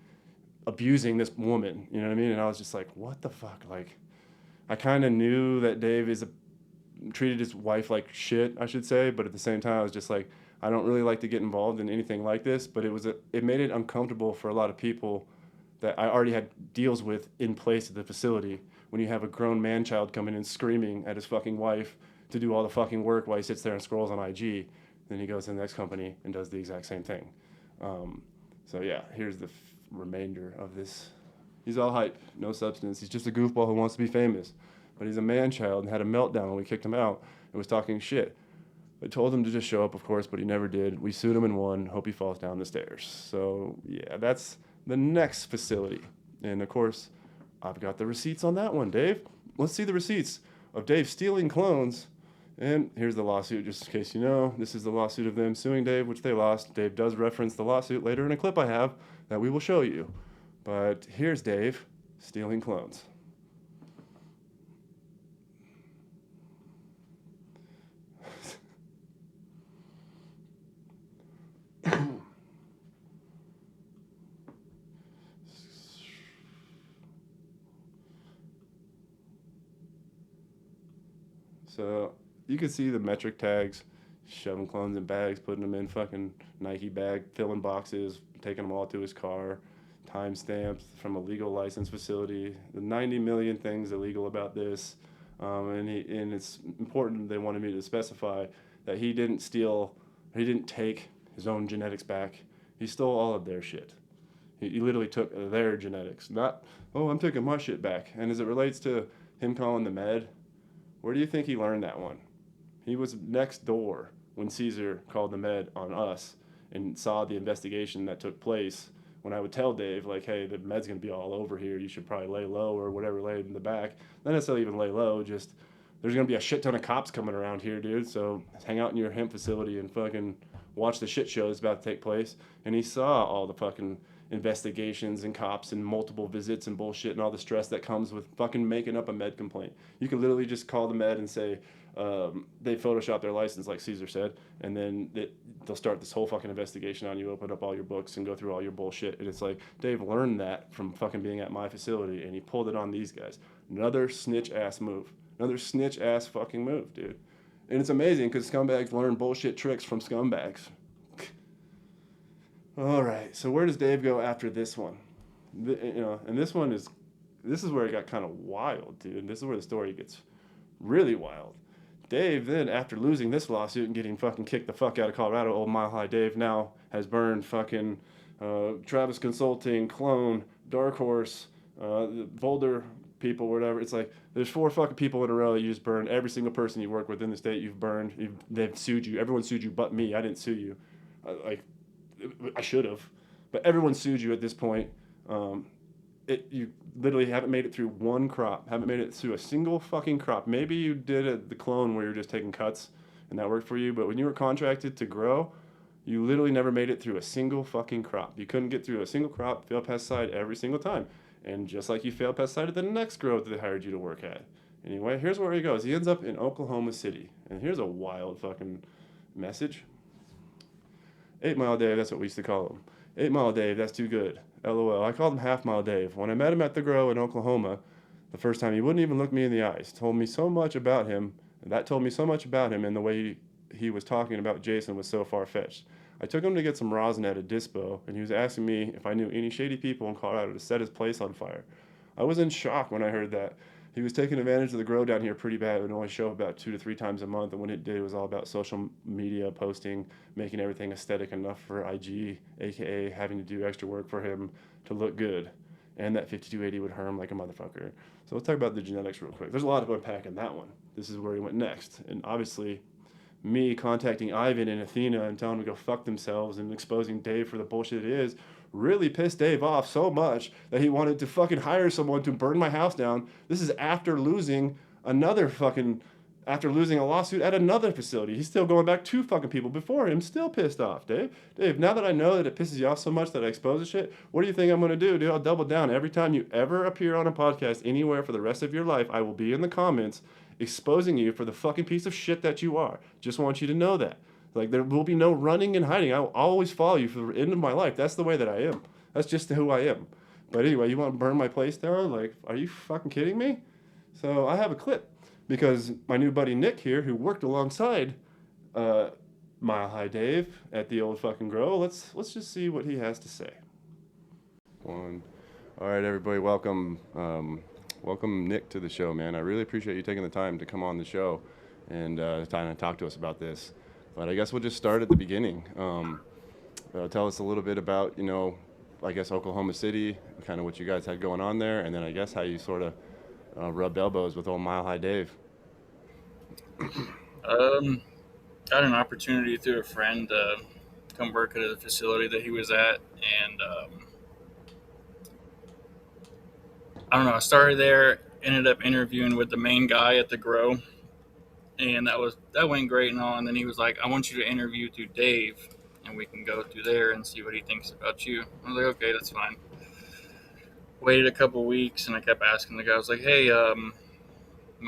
abusing this woman, you know what I mean? And I was just like, what the fuck? Like, I kind of knew that Dave treated his wife like shit, I should say, but at the same time, I was just like, I don't really like to get involved in anything like this, but it made it uncomfortable for a lot of people that I already had deals with in place at the facility when you have a grown man-child coming in screaming at his fucking wife to do all the fucking work while he sits there and scrolls on IG. Then he goes to the next company and does the exact same thing. So yeah, here's the remainder of this. He's all hype, no substance. He's just a goofball who wants to be famous. But he's a man-child and had a meltdown when we kicked him out and was talking shit. I told him to just show up, of course, but he never did. We sued him and won. Hope he falls down the stairs. So, yeah, that's the next facility. And, of course, I've got the receipts on that one, Dave. Let's see the receipts of Dave stealing clones. And here's the lawsuit, just in case you know. This is the lawsuit of them suing Dave, which they lost. Dave does reference the lawsuit later in a clip I have that we will show you. But here's Dave stealing clones. So you can see the metric tags, shoving clones in bags, putting them in fucking Nike bag, filling boxes, taking them all to his car, timestamps from a legal license facility. The 90 million things illegal about this, and it's important. They wanted me to specify that he didn't steal, he didn't take his own genetics back. He stole all of their shit. He literally took their genetics. Not, oh, I'm taking my shit back. And as it relates to him calling the med, where do you think he learned that one? He was next door when Caesar called the med on us and saw the investigation that took place. When I would tell Dave, like, hey, the med's going to be all over here. You should probably lay low or whatever, lay in the back. Not necessarily even lay low, just there's going to be a shit ton of cops coming around here, dude. So hang out in your hemp facility and fucking watch the shit show that's about to take place. And he saw all the fucking investigations and cops and multiple visits and bullshit and all the stress that comes with fucking making up a med complaint. You can literally just call the med and say they photoshopped their license, like Caesar said, and then they'll start this whole fucking investigation on you, open up all your books and go through all your bullshit. And it's like, Dave learned that from fucking being at my facility, and he pulled it on these guys. Another snitch ass move. Another snitch ass fucking move, dude. And it's amazing because scumbags learn bullshit tricks from scumbags. All right, so where does Dave go after this one? And this is where it got kind of wild, dude. This is where the story gets really wild. Dave then, after losing this lawsuit and getting fucking kicked the fuck out of Colorado, old MileHighDave now has burned fucking Travis Consulting, Clone, Dark Horse, Boulder people, whatever. It's like there's 4 fucking people in a row that you just burned. Every single person you work with in the state, you've burned. They've sued you. Everyone sued you but me. I didn't sue you. I should have, but everyone sued you at this point. You literally haven't made it through one crop, haven't made it through a single fucking crop. Maybe you did the clone where you're just taking cuts and that worked for you, but when you were contracted to grow, you literally never made it through a single fucking crop. You couldn't get through a single crop, fail pesticide every single time. And just like you failed pesticide at the next grow that they hired you to work at. Anyway, here's where he goes. He ends up in Oklahoma City. And here's a wild fucking message. 8 Mile Dave, that's what we used to call him. 8 Mile Dave, that's too good. LOL. I called him Half Mile Dave. When I met him at the grow in Oklahoma, the first time, he wouldn't even look me in the eyes. Told me so much about him, and that told me so much about him, and the way he was talking about Jason was so far-fetched. I took him to get some rosin at a dispo, and he was asking me if I knew any shady people in Colorado to set his place on fire. I was in shock when I heard that. He was taking advantage of the grow down here pretty bad. It would only show up about 2 to 3 times a month, and when it did, it was all about social media posting, making everything aesthetic enough for IG, aka having to do extra work for him to look good. And that 5280 would harm like a motherfucker. So let's talk about the genetics real quick. There's a lot of unpack in that one. This is where he went next. And obviously, me contacting Ivan and Athena and telling them to go fuck themselves and exposing Dave for the bullshit it is really pissed Dave off so much that he wanted to fucking hire someone to burn my house down. This is after losing a lawsuit at another facility. He's still going back 2 fucking people before him, still pissed off, Dave. Dave, now that I know that it pisses you off so much that I expose the shit, what do you think I'm going to do, dude? I'll double down. Every time you ever appear on a podcast anywhere for the rest of your life, I will be in the comments exposing you for the fucking piece of shit that you are. Just want you to know that. Like, there will be no running and hiding. I will always follow you for the end of my life. That's the way that I am. That's just who I am. But anyway, you want to burn my place down? Like, are you fucking kidding me? So I have a clip because my new buddy Nick here, who worked alongside MileHighDave at the old fucking grow, let's just see what he has to say. All right, everybody, welcome. Welcome Nick to the show, man. I really appreciate you taking the time to come on the show and talk to us about this. But I guess we'll just start at the beginning. Tell us a little bit about, I guess Oklahoma City, kind of what you guys had going on there, and then I guess how you sort of rubbed elbows with old MileHighDave. got an opportunity through a friend to come work at the facility that he was at, and I don't know. I started there, ended up interviewing with the main guy at the grow, and that went great and all. And then he was like, "I want you to interview through Dave, and we can go through there and see what he thinks about you." I was like, "Okay, that's fine." Waited a couple weeks, and I kept asking the guy. I was like, "Hey, am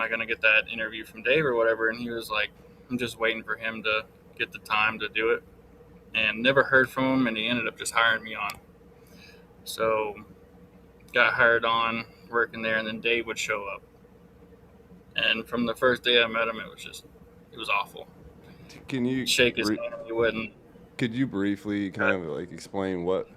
I gonna get that interview from Dave or whatever?" And he was like, "I'm just waiting for him to get the time to do it." And never heard from him, and he ended up just hiring me on. So got hired on working there, and then Dave would show up. And from the first day I met him, it was awful. Can you Shake his hand, he wouldn't. could you briefly kind of like explain what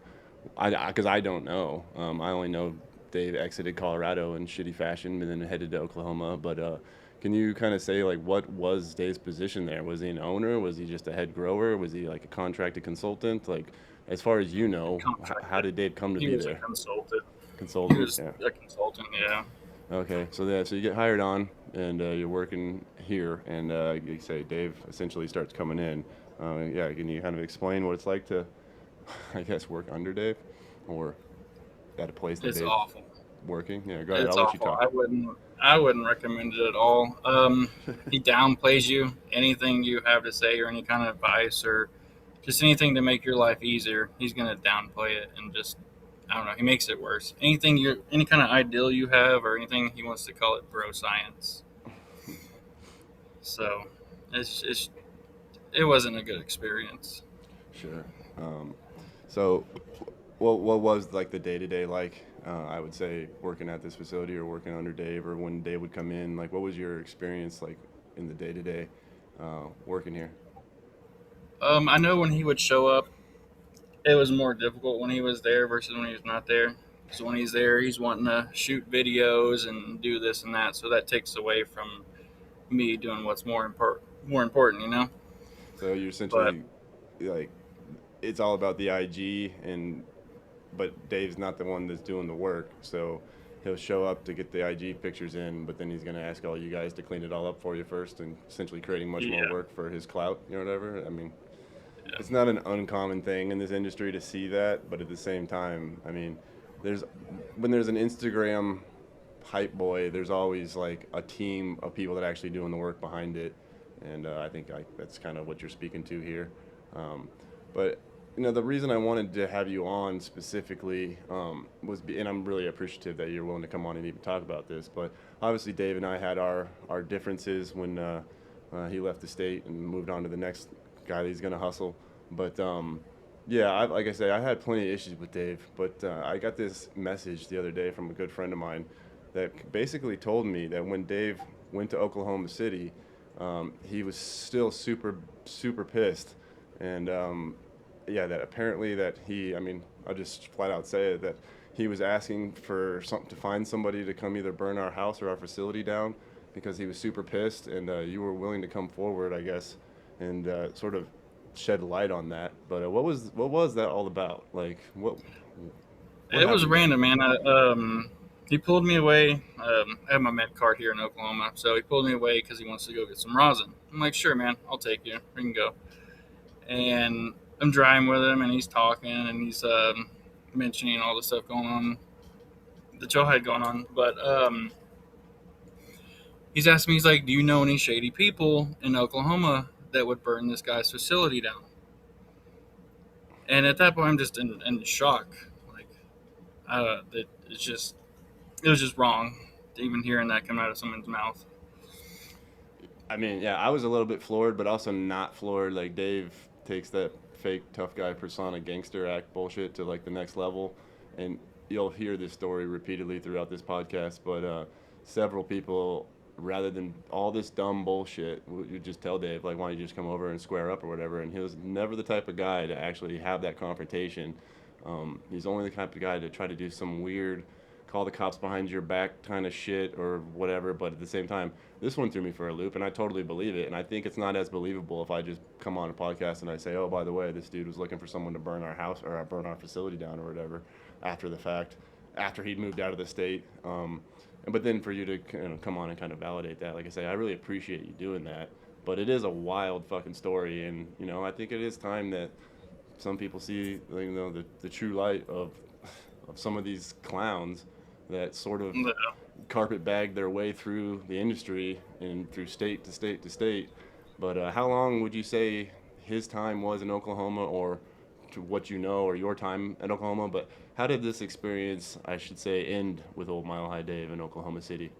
because I don't know. I only know Dave exited Colorado in shitty fashion and then headed to Oklahoma. But can you kind of say like what was Dave's position there? Was he an owner? Was he just a head grower? Was he like a contracted consultant? Like as far as you know, how did Dave come to He be was a there? consultant. Consultant. He was Yeah. a consultant, yeah. Okay. So you get hired on and you're working here, and you say Dave essentially starts coming in. Yeah. Can you kind of explain what it's like to, I guess, work under Dave, or at a place that It's Dave's awful. working? Yeah, go ahead. It's I'll let you awful. talk. I wouldn't recommend it at all. He downplays you. Anything you have to say or any kind of advice or just anything to make your life easier, he's gonna downplay it and just I don't know. He makes it worse. Any kind of ideal you have or anything, he wants to call it bro science. So it wasn't a good experience. Sure. So, what was like the day to day like? I would say working at this facility or working under Dave, or when Dave would come in. Like, what was your experience like in the day to day working here? I know when he would show up, it was more difficult when he was there versus when he was not there. So when he's there, he's wanting to shoot videos and do this and that. So that takes away from me doing what's more important, you know. So you're essentially like, it's all about the IG, but Dave's not the one that's doing the work. So he'll show up to get the IG pictures in, but then he's going to ask all you guys to clean it all up for you first, and essentially creating much more work for his clout, you know, whatever. I mean, it's not an uncommon thing in this industry to see that, but at the same time, I mean, when there's an Instagram hype boy, there's always like a team of people that are actually doing the work behind it, and I think that's kind of what you're speaking to here. But you know, the reason I wanted to have you on specifically and I'm really appreciative that you're willing to come on and even talk about this. But obviously, Dave and I had our differences when he left the state and moved on to the next guy that he's going to hustle. But yeah, like I said, I had plenty of issues with Dave. But I got this message the other day from a good friend of mine that basically told me that when Dave went to Oklahoma City, he was still super, super pissed. And yeah, that apparently that I mean, I'll just flat out say it, that he was asking for to find somebody to come either burn our house or our facility down because he was super pissed, and you were willing to come forward, I guess, and sort of shed light on that. But what was that all about? Like, what It was happened? random, man. He pulled me away. I have my med card here in Oklahoma, so he pulled me away because he wants to go get some rosin. I'm like, sure, man, I'll take you. We can go. And I'm driving with him, and he's talking, and he's mentioning all the stuff going on that y'all had going on. But he's asking me, he's like, do you know any shady people in Oklahoma that would burn this guy's facility down? And at that point, I'm just in shock. Like, it was just wrong, even hearing that come out of someone's mouth. I mean, yeah, I was a little bit floored, but also not floored. Like, Dave takes that fake tough guy persona gangster act bullshit to like the next level, and you'll hear this story repeatedly throughout this podcast. But several people, rather than all this dumb bullshit, would just tell Dave, like, why don't you just come over and square up or whatever. And he was never the type of guy to actually have that confrontation. He's only the type of guy to try to do some weird call the cops behind your back kind of shit or whatever. But at the same time, this one threw me for a loop, and I totally believe it. And I think it's not as believable if I just come on a podcast and I say, oh, by the way, this dude was looking for someone to burn our house or burn our facility down or whatever after the fact, after he'd moved out of the state. But then for you to come on and kind of validate that, like I say, I really appreciate you doing that. But it is a wild fucking story, and you know, I think it is time that some people see, you know, the true light of some of these clowns that sort of No. carpetbag their way through the industry and through state to state to state. But how long would you say his time was in Oklahoma, or to what you know, or your time in Oklahoma? But how did this experience, I should say, end with old MileHighDave in Oklahoma City?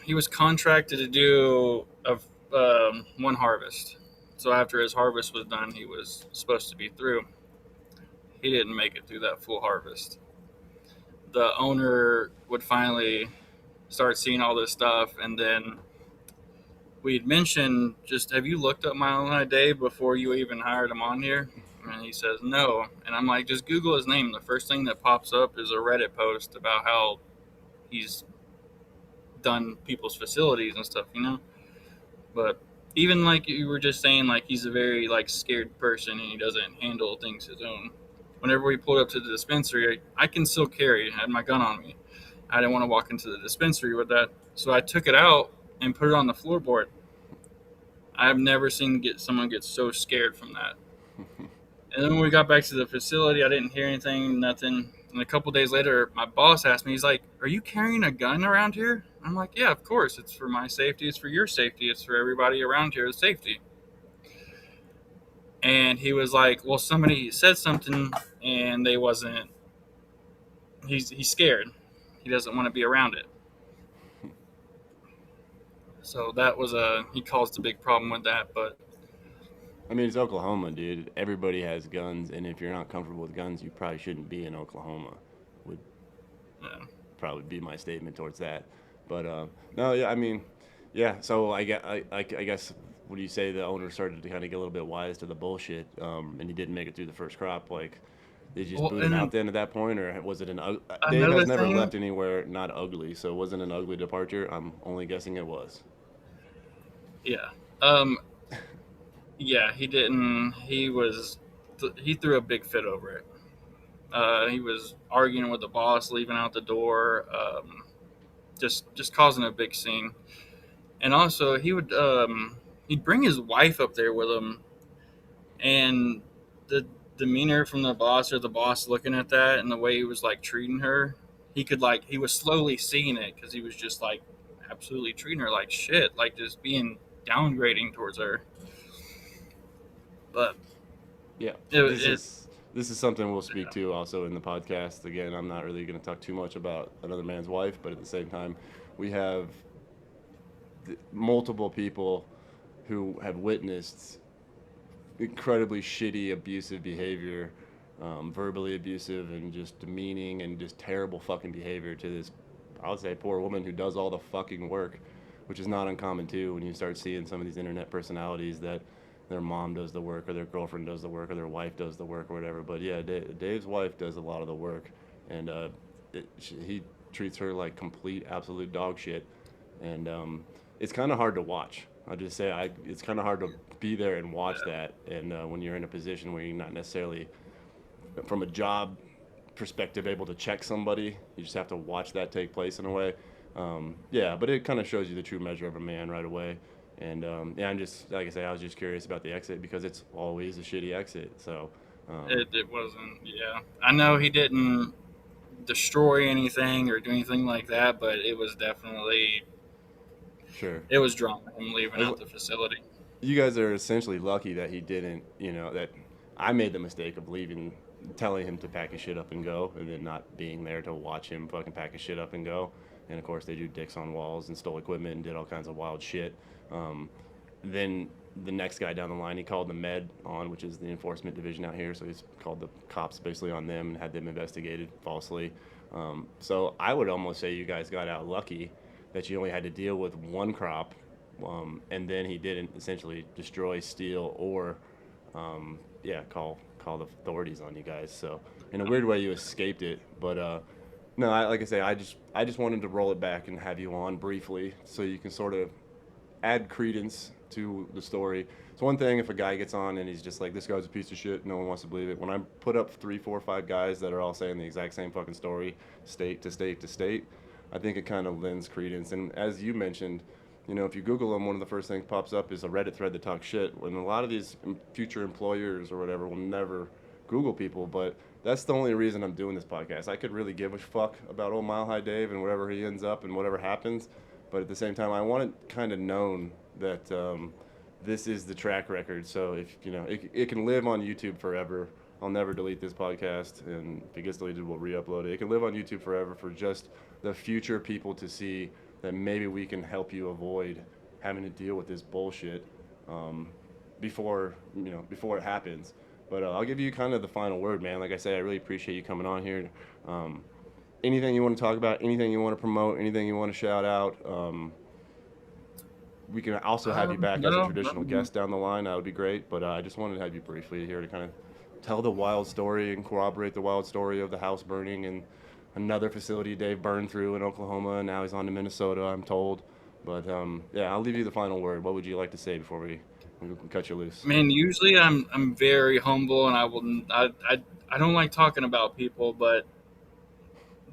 He was contracted to do one harvest. So after his harvest was done, he was supposed to be through. He didn't make it through that full harvest. The owner would finally start seeing all this stuff, and then we had mentioned, just, have you looked up MileHighDave before you even hired him on here? And he says no. And I'm like, just Google his name. The first thing that pops up is a Reddit post about how he's done people's facilities and stuff, you know. But even like you were just saying, like, he's a very like scared person and he doesn't handle things his own. Whenever we pulled up to the dispensary, I can still carry. I had my gun on me. I didn't want to walk into the dispensary with that, so I took it out and put it on the floorboard. I've never seen someone get so scared from that. And then when we got back to the facility, I didn't hear anything, nothing. And a couple days later, my boss asked me, he's like, "Are you carrying a gun around here?" I'm like, "Yeah, of course. It's for my safety. It's for your safety. It's for everybody around here's safety." And he was like, "Well, somebody said something and they wasn't, he's scared. He doesn't want to be around it." So that was he caused a big problem with that. But I mean, it's Oklahoma, dude. Everybody has guns, and if you're not comfortable with guns, you probably shouldn't be in Oklahoma. Would probably be my statement towards that. But no, yeah, I mean, yeah. So I guess, what do you say? The owner started to kind of get a little bit wise to the bullshit, and he didn't make it through the first crop. Like, did you just boot him out then at that point, or was it Dave has never left anywhere not ugly, so it wasn't an ugly departure. I'm only guessing it was. Yeah. Yeah, he didn't. He threw a big fit over it. He was arguing with the boss, leaving out the door, just causing a big scene. And also, he'd bring his wife up there with him, and the demeanor from the boss, or the boss looking at that, and the way he was like treating her, he was slowly seeing it, because he was just like absolutely treating her like shit, like just being downgrading towards her. But yeah, this is something we'll speak to also in the podcast. Again, I'm not really going to talk too much about another man's wife, but at the same time, we have multiple people who have witnessed incredibly shitty, abusive behavior, verbally abusive and just demeaning and just terrible fucking behavior to this, I would say, poor woman who does all the fucking work, which is not uncommon too when you start seeing some of these internet personalities that their mom does the work, or their girlfriend does the work, or their wife does the work, or whatever. But yeah, Dave's wife does a lot of the work, and he treats her like complete, absolute dog shit, and it's kind of hard to watch. I'll just say, it's kind of hard to be there and watch that, and when you're in a position where you're not necessarily, from a job perspective, able to check somebody, you just have to watch that take place in a way. Yeah, but it kind of shows you the true measure of a man right away. And yeah, I'm just, like I say, I was just curious about the exit, because it's always a shitty exit. So it wasn't. Yeah, I know he didn't destroy anything or do anything like that, but it was definitely, sure, it was drama, him leaving out the facility. You guys are essentially lucky that he didn't, that I made the mistake of telling him to pack his shit up and go, and then not being there to watch him fucking pack his shit up and go. And of course, they drew dicks on walls and stole equipment and did all kinds of wild shit. Then the next guy down the line, he called the med on, which is the enforcement division out here. So he's called the cops basically on them and had them investigated falsely. So I would almost say you guys got out lucky that you only had to deal with one crop, and then he didn't essentially destroy, steal, or call the authorities on you guys. So in a weird way, you escaped it. But no, like I say, I just wanted to roll it back and have you on briefly so you can sort of add credence to the story. It's one thing if a guy gets on and he's just like, this guy's a piece of shit, no one wants to believe it. When I put up 3, 4, 5 guys that are all saying the exact same fucking story, state to state to state, I think it kind of lends credence. And as you mentioned, You know, if you Google them, one of the first things pops up is a Reddit thread that talks shit. When a lot of these future employers or whatever will never Google people, but that's the only reason I'm doing this podcast. I could really give a fuck about old MileHighDave and wherever he ends up and whatever happens, but at the same time, I want it kind of known that this is the track record. So if you know, it can live on YouTube forever. I'll never delete this podcast, and if it gets deleted, we'll re-upload it. It can live on YouTube forever for just the future people to see that maybe we can help you avoid having to deal with this bullshit before it happens. But I'll give you kind of the final word, man. Like I said, I really appreciate you coming on here. Anything you want to talk about, anything you want to promote, anything you want to shout out, we can also have you back as a traditional guest down the line. That would be great. But I just wanted to have you briefly here to kind of tell the wild story and corroborate the wild story of the house burning and another facility Dave burned through in Oklahoma, and now he's on to Minnesota, I'm told. But yeah, I'll leave you the final word. What would you like to say before we cut you loose? Man, usually I'm very humble, and I don't like talking about people, but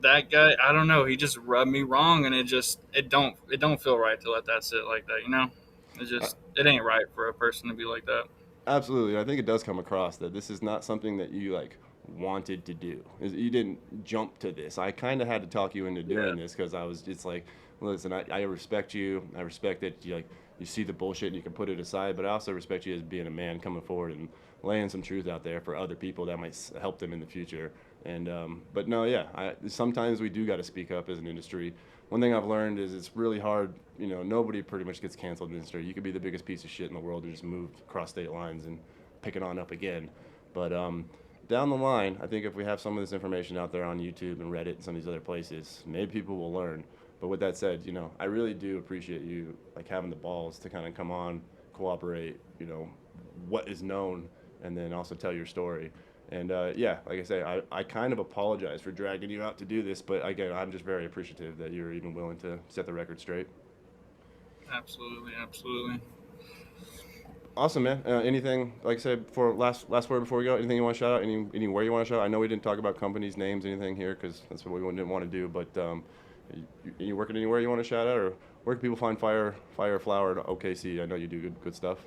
that guy, I don't know, he just rubbed me wrong, and it don't feel right to let that sit like that, you know? It ain't right for a person to be like that. Absolutely. I think it does come across that this is not something that you like wanted to do. You didn't jump to this. I kind of had to talk you into doing this because I was just like, listen, I respect you. I respect that you see the bullshit and you can put it aside, but I also respect you as being a man coming forward and laying some truth out there for other people that might help them in the future. And but no, yeah, sometimes we do got to speak up as an industry. One thing I've learned is it's really hard. You know, nobody pretty much gets canceled in the industry. You could be the biggest piece of shit in the world and just move across state lines and pick it on up again. But down the line, I think if we have some of this information out there on YouTube and Reddit and some of these other places, maybe people will learn. But with that said, you know, I really do appreciate you like having the balls to kind of come on, cooperate, you know, what is known, and then also tell your story. And yeah, like I say, I kind of apologize for dragging you out to do this, but again, I'm just very appreciative that you're even willing to set the record straight. Absolutely, absolutely. Awesome, man. Anything, like I said, for last word before we go, anything you want to shout out, anywhere you want to shout out? I know we didn't talk about companies, names, anything here, because that's what we didn't want to do, but you working anywhere you want to shout out, or where can people find Fire Flower at OKC? I know you do good stuff.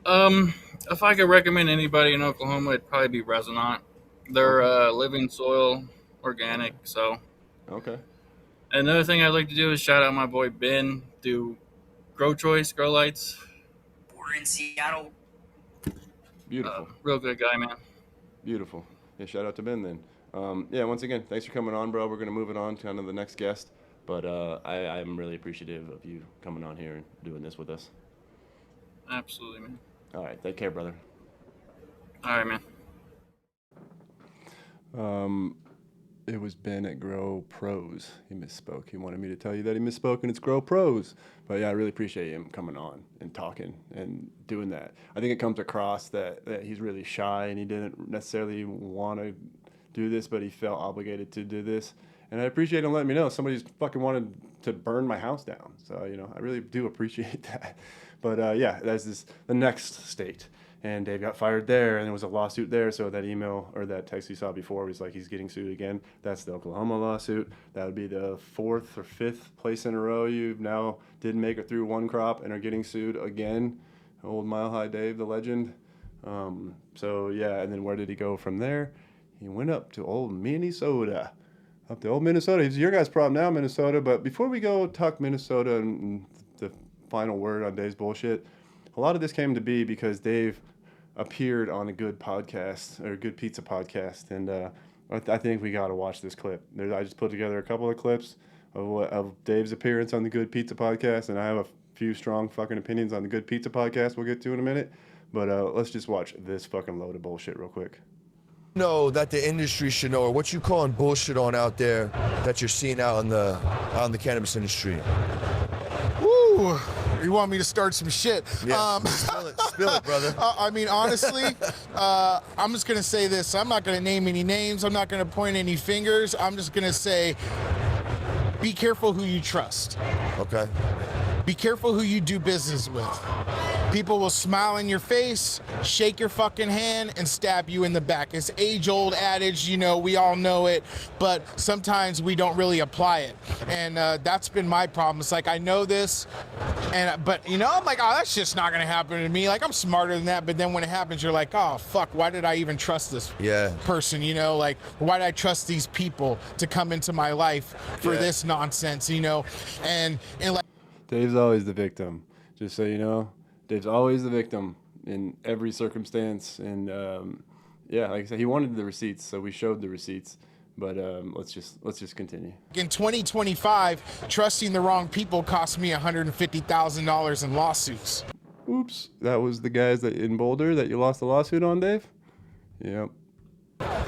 If I could recommend anybody in Oklahoma, it'd probably be Resonant. They're living soil, organic, so. Okay. Another thing I'd like to do is shout out my boy Ben, do Grow Choice, Grow Lights. We're in Seattle. Beautiful. Real good guy, man. Beautiful. Yeah, shout out to Ben then. Yeah, once again, thanks for coming on, bro. We're going to move it on to kind of the next guest, but I'm really appreciative of you coming on here and doing this with us. Absolutely, man. All right, take care, brother. All right, man. It was Ben at Grow Pros. He misspoke. He wanted me to tell you that he misspoke, and it's Grow Pros. But yeah, I really appreciate him coming on and talking and doing that. I think it comes across that he's really shy and he didn't necessarily want to do this, but he felt obligated to do this. And I appreciate him letting me know somebody's fucking wanted to burn my house down. So, you know, I really do appreciate that. But yeah, that's the next state. And Dave got fired there, and there was a lawsuit there. So that email or that text you saw before was like he's getting sued again. That's the Oklahoma lawsuit. That would be the 4th or 5th place in a row you've now didn't make it through one crop and are getting sued again. Old MileHighDave, the legend. So yeah, and then where did he go from there? He went up to old Minnesota. Up to old Minnesota. He's your guys' problem now, Minnesota. But before we go talk Minnesota and the final word on Dave's bullshit, a lot of this came to be because Dave appeared on a good podcast or a good pizza podcast, and I think we got to watch this clip. I just put together a couple of clips of Dave's appearance on the Good Pizza podcast, and I have a few strong fucking opinions on the Good Pizza podcast we'll get to in a minute, but let's just watch this fucking load of bullshit real quick. Know that the industry should know, or what you calling bullshit on out there that you're seeing out in the cannabis industry? Woo! You want me to start some shit? Yeah. Spill it, brother. I mean, honestly, I'm just going to say this. I'm not going to name any names. I'm not going to point any fingers. I'm just going to say, be careful who you trust. Okay. Be careful who you do business with. People will smile in your face, shake your fucking hand, and stab you in the back. It's age-old adage, you know, we all know it, but sometimes we don't really apply it. And that's been my problem. It's like, I know this, but you know, I'm like, oh, that's just not gonna happen to me. Like, I'm smarter than that. But then when it happens, you're like, oh, fuck, why did I even trust this person? You know, like, why did I trust these people to come into my life for this nonsense, you know? And like, Dave's always the victim, just so you know. Dave's always the victim in every circumstance. And yeah, like I said, he wanted the receipts, so we showed the receipts. But let's just continue. In 2025, trusting the wrong people cost me $150,000 in lawsuits. Oops, that was the guys that in Boulder that you lost the lawsuit on, Dave? Yep.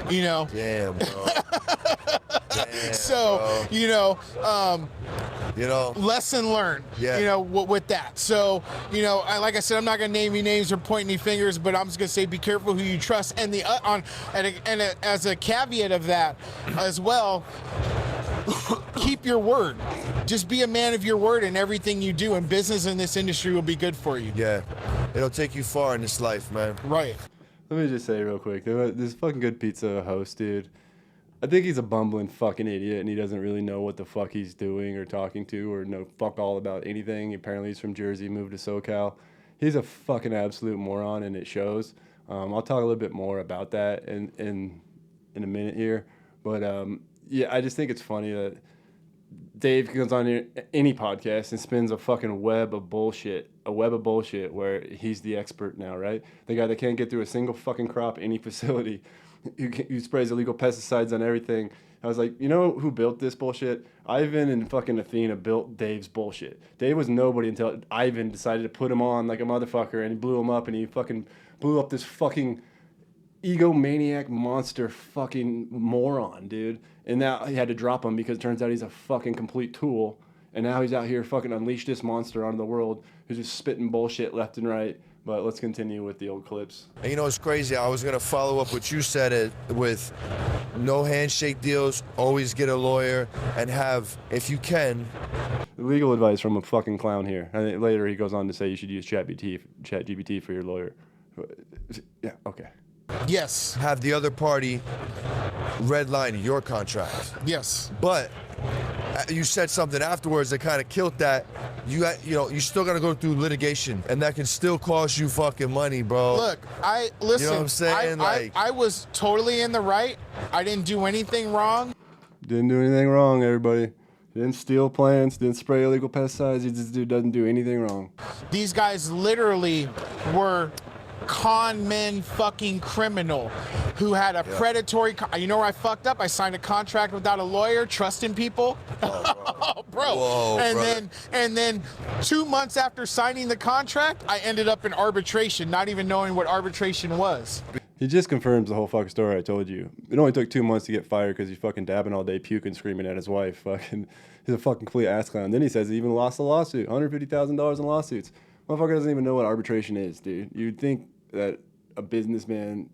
You know. Damn, bro. Damn, so, bro. you know, lesson learned, Yeah. you know, with that. So, you know, like I said, I'm not going to name any names or point any fingers, but I'm just going to say be careful who you trust. And as a caveat of that as well, keep your word. Just be a man of your word in everything you do, and business in this industry will be good for you. Yeah. It'll take you far in this life, man. Right. Let me just say real quick, this fucking Good Pizza host, dude. I think he's a bumbling fucking idiot, and he doesn't really know what the fuck he's doing or talking to or know fuck all about anything. Apparently he's from Jersey, moved to SoCal. He's a fucking absolute moron, and it shows. I'll talk a little bit more about that in a minute here. But yeah, I just think it's funny that Dave goes on any podcast and spins a fucking web of bullshit where he's the expert now, right? The guy that can't get through a single fucking crop any facility, who sprays illegal pesticides on everything. I was like, you know who built this bullshit? Ivan and fucking Athena built Dave's bullshit. Dave was nobody until Ivan decided to put him on like a motherfucker, and he blew him up, and he fucking blew up this fucking egomaniac monster fucking moron, dude. And now he had to drop him because it turns out he's a fucking complete tool. And now he's out here fucking unleashed this monster onto the world who's just spitting bullshit left and right. But let's continue with the old clips. And you know, it's crazy. I was going to follow up what you said with no handshake deals, always get a lawyer, and have, if you can... Legal advice from a fucking clown here. I think later he goes on to say you should use ChatGPT for your lawyer. Yeah, okay. Yes. Have the other party redline your contract. Yes. But you said something afterwards that kind of killed that. You still got to go through litigation, and that can still cost you fucking money, bro. Look, listen. You know what I'm saying? I was totally in the right. I didn't do anything wrong. Didn't do anything wrong, everybody. Didn't steal plants, didn't spray illegal pesticides. He just doesn't do anything wrong. These guys literally were con men, fucking criminal, who had a predatory. You know where I fucked up? I signed a contract without a lawyer, trusting people. Oh, bro. Whoa, and then 2 months after signing the contract, I ended up in arbitration, not even knowing what arbitration was. He just confirms the whole fucking story I told you. It only took 2 months to get fired because he's fucking dabbing all day, puking, screaming at his wife. Fucking, he's a fucking complete ass clown. Then he says he even lost a lawsuit, $150,000 in lawsuits. Motherfucker doesn't even know what arbitration is, dude. You'd think that a businessman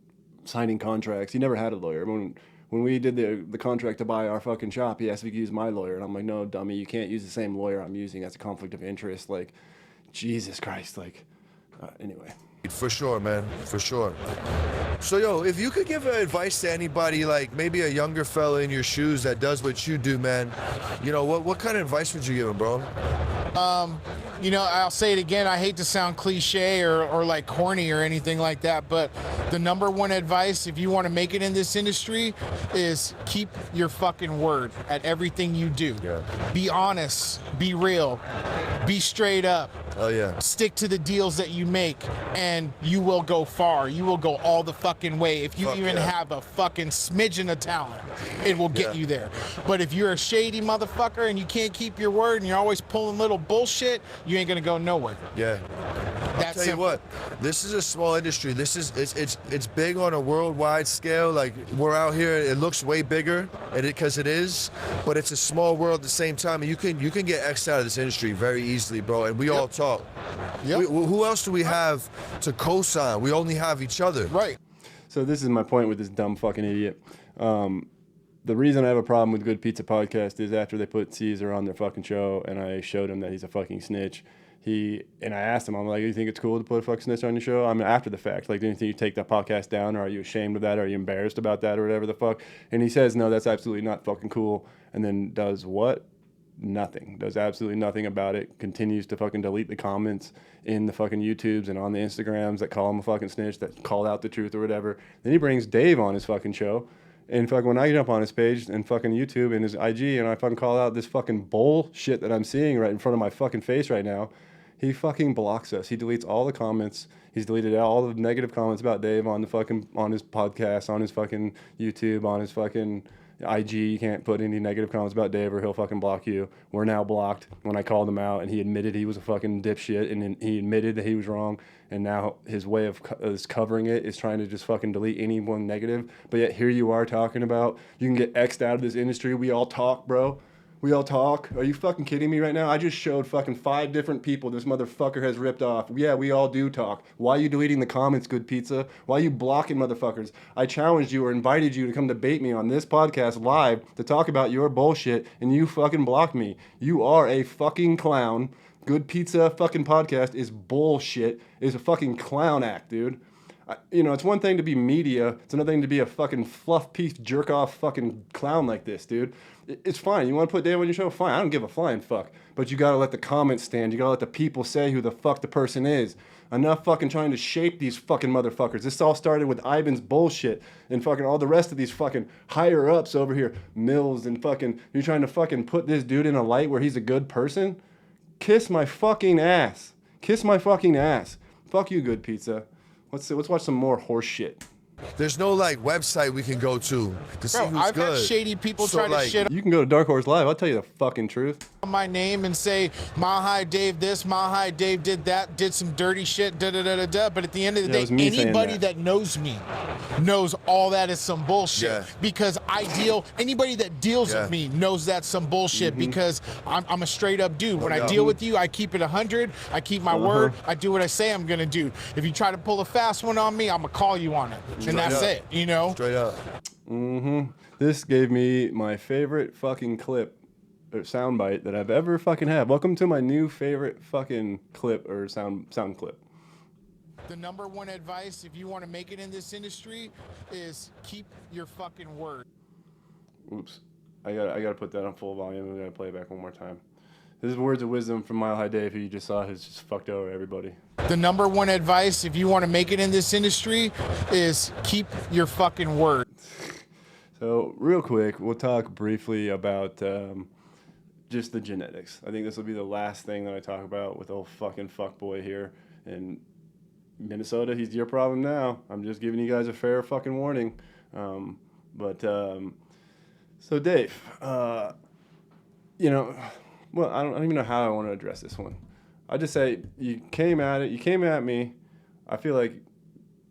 signing contracts, he never had a lawyer. When we did the contract to buy our fucking shop, he asked if he could use my lawyer, and I'm like, no, dummy, you can't use the same lawyer I'm using. That's a conflict of interest. Like, Jesus Christ, like, anyway. For sure, man. For sure. So, yo, if you could give advice to anybody, like maybe a younger fella in your shoes that does what you do, man, you know, what kind of advice would you give him, bro? You know, I'll say it again. I hate to sound cliche or like corny or anything like that, but the number one advice, if you want to make it in this industry, is keep your fucking word at everything you do. Yeah. Be honest. Be real. Be straight up. Oh, yeah. Stick to the deals that you make, and you will go far. You will go all the fucking way. If you have a fucking smidgen of talent, it will get you there. But if you're a shady motherfucker and you can't keep your word and you're always pulling little bullshit, you ain't gonna go nowhere. Yeah. I'll tell you what, this is a small industry. It's big on a worldwide scale. Like, we're out here, it looks way bigger, because it is, but it's a small world at the same time. And you can get X out of this industry very easily, bro. And we all talk. Yep. Who else do we have to co-sign? We only have each other. Right. So this is my point with this dumb fucking idiot. The reason I have a problem with Good Pizza Podcast is after they put Caesar on their fucking show and I showed him that he's a fucking snitch, And I asked him, I'm like, do you think it's cool to put a fuck snitch on your show? I mean, after the fact, like, do you think you take that podcast down, or are you ashamed of that? Or are you embarrassed about that, or whatever the fuck? And he says, no, that's absolutely not fucking cool. And then does what? Nothing. Does absolutely nothing about it. Continues to fucking delete the comments in the fucking YouTubes and on the Instagrams that call him a fucking snitch, that called out the truth or whatever. Then he brings Dave on his fucking show. And fucking when I jump on his page and fucking YouTube and his IG and I fucking call out this fucking bullshit that I'm seeing right in front of my fucking face right now, he fucking blocks us. He deletes all the comments. He's deleted all the negative comments about Dave on the fucking, on his podcast, on his fucking YouTube, on his fucking IG. You can't put any negative comments about Dave or he'll fucking block you. We're now blocked. When I called him out and he admitted he was a fucking dipshit and he admitted that he was wrong, and now his way of covering it is trying to just fucking delete anyone negative. But yet here you are talking about you can get X'd out of this industry. We all talk, bro. We all talk. Are you fucking kidding me right now? I just showed fucking 5 different people this motherfucker has ripped off. Yeah, we all do talk. Why are you deleting the comments, Good Pizza? Why are you blocking motherfuckers? I challenged you or invited you to come debate me on this podcast live to talk about your bullshit, and you fucking blocked me. You are a fucking clown. Good Pizza fucking podcast is bullshit. It's a fucking clown act, dude. It's one thing to be media. It's another thing to be a fucking fluff piece, jerk off fucking clown like this, dude. It's fine. You want to put Dave on your show? Fine. I don't give a flying fuck. But you got to let the comments stand. You got to let the people say who the fuck the person is. Enough fucking trying to shape these fucking motherfuckers. This all started with Ivan's bullshit and fucking all the rest of these fucking higher ups over here. Mills and fucking, you're trying to fucking put this dude in a light where he's a good person? Kiss my fucking ass. Kiss my fucking ass. Fuck you, Good Pizza. Let's watch some more horse shit. There's no like website we can go to see who's I've good. had shady people So, try to like, shit You can go to Dark Horse Live. I'll tell you the fucking truth. on my name and say MileHighDave this, MileHighDave did that, did some dirty shit, da da da da da. But at the end of the Yeah, it was day, me saying anybody that. that knows me knows all that is some bullshit. Yeah. Because anybody that deals Yeah. with me knows that's some bullshit. Because I'm a straight up dude. When I doubt. deal with you, I keep it 100. I keep my word. I do what I say I'm gonna do. If you try to pull a fast one on me, I'm gonna call you on it, and that's up. it. You know. Straight up. This gave me my favorite fucking clip or soundbite that I've ever fucking had. Welcome to my new favorite fucking clip or sound clip. The number one advice if you want to make it in this industry is keep your fucking word. Oops. I gotta put that on full volume. I'm gonna play it back one more time. This is words of wisdom from MileHighDave, who you just saw has just fucked over everybody. The number one advice if you want to make it in this industry is keep your fucking word. So real quick, we'll talk briefly about just the genetics. I think this will be the last thing that I talk about with old fucking fuckboy here in Minnesota. He's your problem now. I'm just giving you guys a fair fucking warning. So Dave, well, I don't even know how I want to address this one. I just say you came at me. I feel like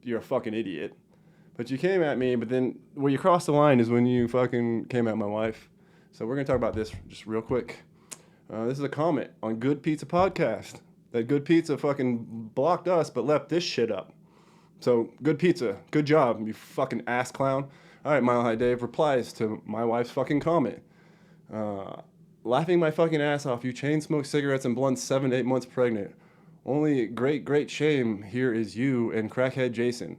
you're a fucking idiot. But you came at me, but then where you crossed the line is when you fucking came at my wife. So we're going to talk about this just real quick. This is a comment on Good Pizza Podcast. That Good Pizza fucking blocked us but left this shit up. So, Good Pizza, good job, you fucking ass clown. All right, MileHighDave replies to my wife's fucking comment. Laughing my fucking ass off, you chain smoke cigarettes and blunts 7 to 8 months pregnant. Only great shame here is you and crackhead Jason.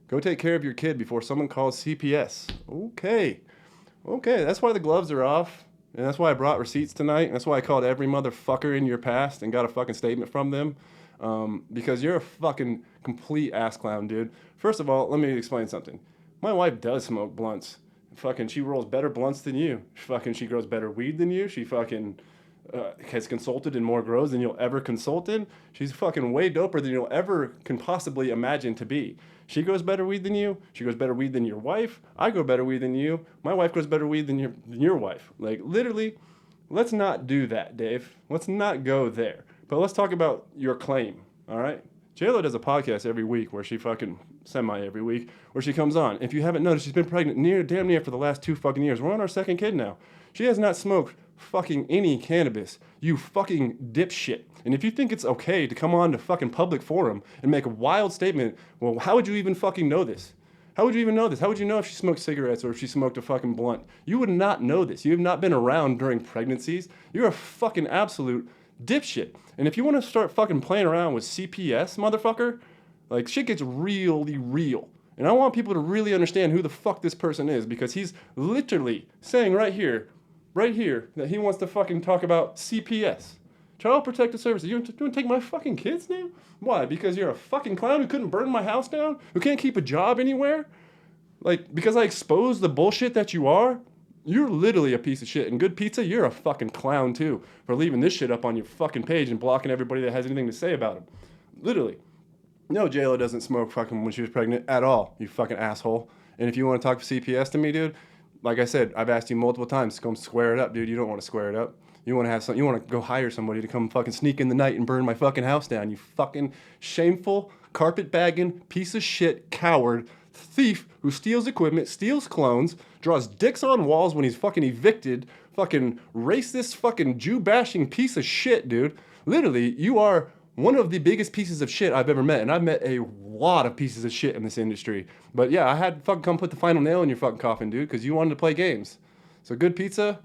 Go take care of your kid before someone calls CPS. Okay, that's why the gloves are off. And that's why I brought receipts tonight. And that's why I called every motherfucker in your past and got a fucking statement from them. Because you're a fucking complete ass clown, dude. First of all, let me explain something. My wife does smoke blunts. She rolls better blunts than you. She grows better weed than you. She fucking has consulted in more grows than you'll ever consult in. She's fucking way doper than you'll ever can possibly imagine to be. She grows better weed than you. She grows better weed than your wife. I grow better weed than you. My wife grows better weed than your wife. Like, literally, let's not do that, Dave. Let's not go there. But let's talk about your claim, all right? JLo does a podcast every week where she fucking, every week, where she comes on. If you haven't noticed, she's been pregnant damn near for the last 2 fucking years. We're on our 2nd kid now. She has not smoked fucking any cannabis, you fucking dipshit. And if you think it's okay to come on to fucking public forum and make a wild statement, well, how would you even fucking know this? How would you even know this? How would you know if she smoked cigarettes or if she smoked a fucking blunt? You would not know this. You have not been around during pregnancies. You're a fucking absolute Dipshit. And if you want to start fucking playing around with CPS, motherfucker, like, shit gets really real. And I want people to really understand who the fuck this person is, because he's literally saying right here, that he wants to fucking talk about CPS. Child Protective Services. You want to take my fucking kid's name? Why? Because you're a fucking clown who couldn't burn my house down? Who can't keep a job anywhere? Like, because I exposed the bullshit that you are? You're literally a piece of shit. And Good Pizza, you're a fucking clown too, for leaving this shit up on your fucking page and blocking everybody that has anything to say about him. Literally. No, J-Lo doesn't smoke fucking when she was pregnant at all, you fucking asshole. And if you want to talk CPS to me, dude, like I said, I've asked you multiple times to come square it up, dude. You don't want to square it up. You want to have you want to go hire somebody to come fucking sneak in the night and burn my fucking house down. You fucking shameful, carpetbagging, piece of shit, coward, thief who steals equipment, steals clones, draws dicks on walls when he's fucking evicted, fucking racist, fucking Jew-bashing piece of shit, dude. Literally, you are one of the biggest pieces of shit I've ever met, and I've met a lot of pieces of shit in this industry. But yeah, I had to fucking come put the final nail in your fucking coffin, dude, because you wanted to play games. So Good Pizza,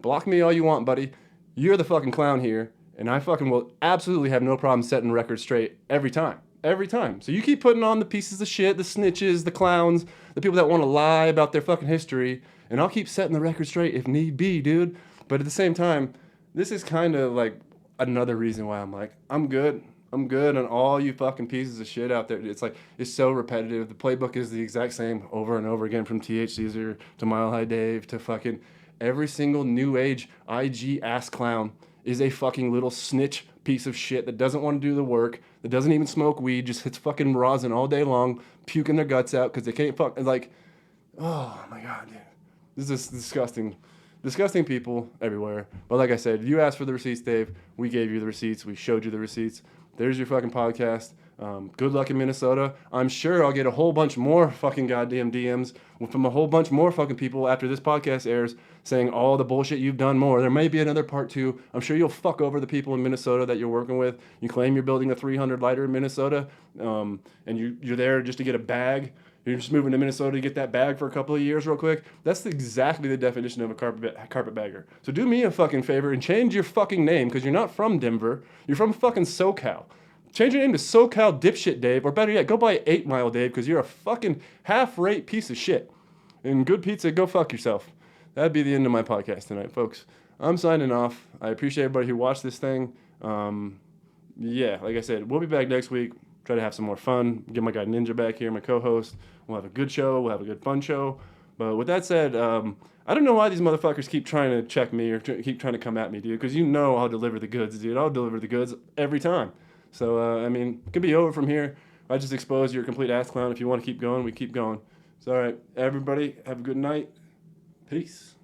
block me all you want, buddy. You're the fucking clown here, and I fucking will absolutely have no problem setting the record straight every time. Every time. So you keep putting on the pieces of shit, the snitches, the clowns, the people that want to lie about their fucking history, and I'll keep setting the record straight if need be, dude. But at the same time, this is kind of like another reason why I'm like, I'm good on all you fucking pieces of shit out there. It's like, it's so repetitive. The playbook is the exact same over and over again, from TH Caesar to MileHighDave to fucking every single new age IG ass clown is a fucking little snitch piece of shit that doesn't want to do the work, that doesn't even smoke weed, just hits fucking rosin all day long, puking their guts out because they can't fuck. Like, oh my God, dude. This is disgusting. Disgusting people everywhere. But like I said, you asked for the receipts, Dave. We gave you the receipts. We showed you the receipts. There's your fucking podcast. Good luck in Minnesota. I'm sure I'll get a whole bunch more fucking goddamn DMs from a whole bunch more fucking people after this podcast airs saying all the bullshit you've done more. There may be another part 2. I'm sure you'll fuck over the people in Minnesota that you're working with. You claim you're building a 300 lighter in Minnesota, and you're there just to get a bag. You're just moving to Minnesota to get that bag for a couple of years real quick. That's exactly the definition of a carpetbagger. So do me a fucking favor and change your fucking name, because you're not from Denver. You're from fucking SoCal. Change your name to SoCal Dipshit Dave, or better yet, go by 8 Mile Dave, because you're a fucking half-rate piece of shit. And Good Pizza, go fuck yourself. That'd be the end of my podcast tonight, folks. I'm signing off. I appreciate everybody who watched this thing. Yeah, like I said, we'll be back next week. Try to have some more fun. Get my guy Ninja back here, my co-host. We'll have a good show. We'll have a good fun show. But with that said, I don't know why these motherfuckers keep trying to check me or keep trying to come at me, dude, because you know I'll deliver the goods, dude. I'll deliver the goods every time. So, I mean, it could be over from here. I just exposed you're a complete ass clown. If you want to keep going, we keep going. So, all right, everybody, have a good night. Peace.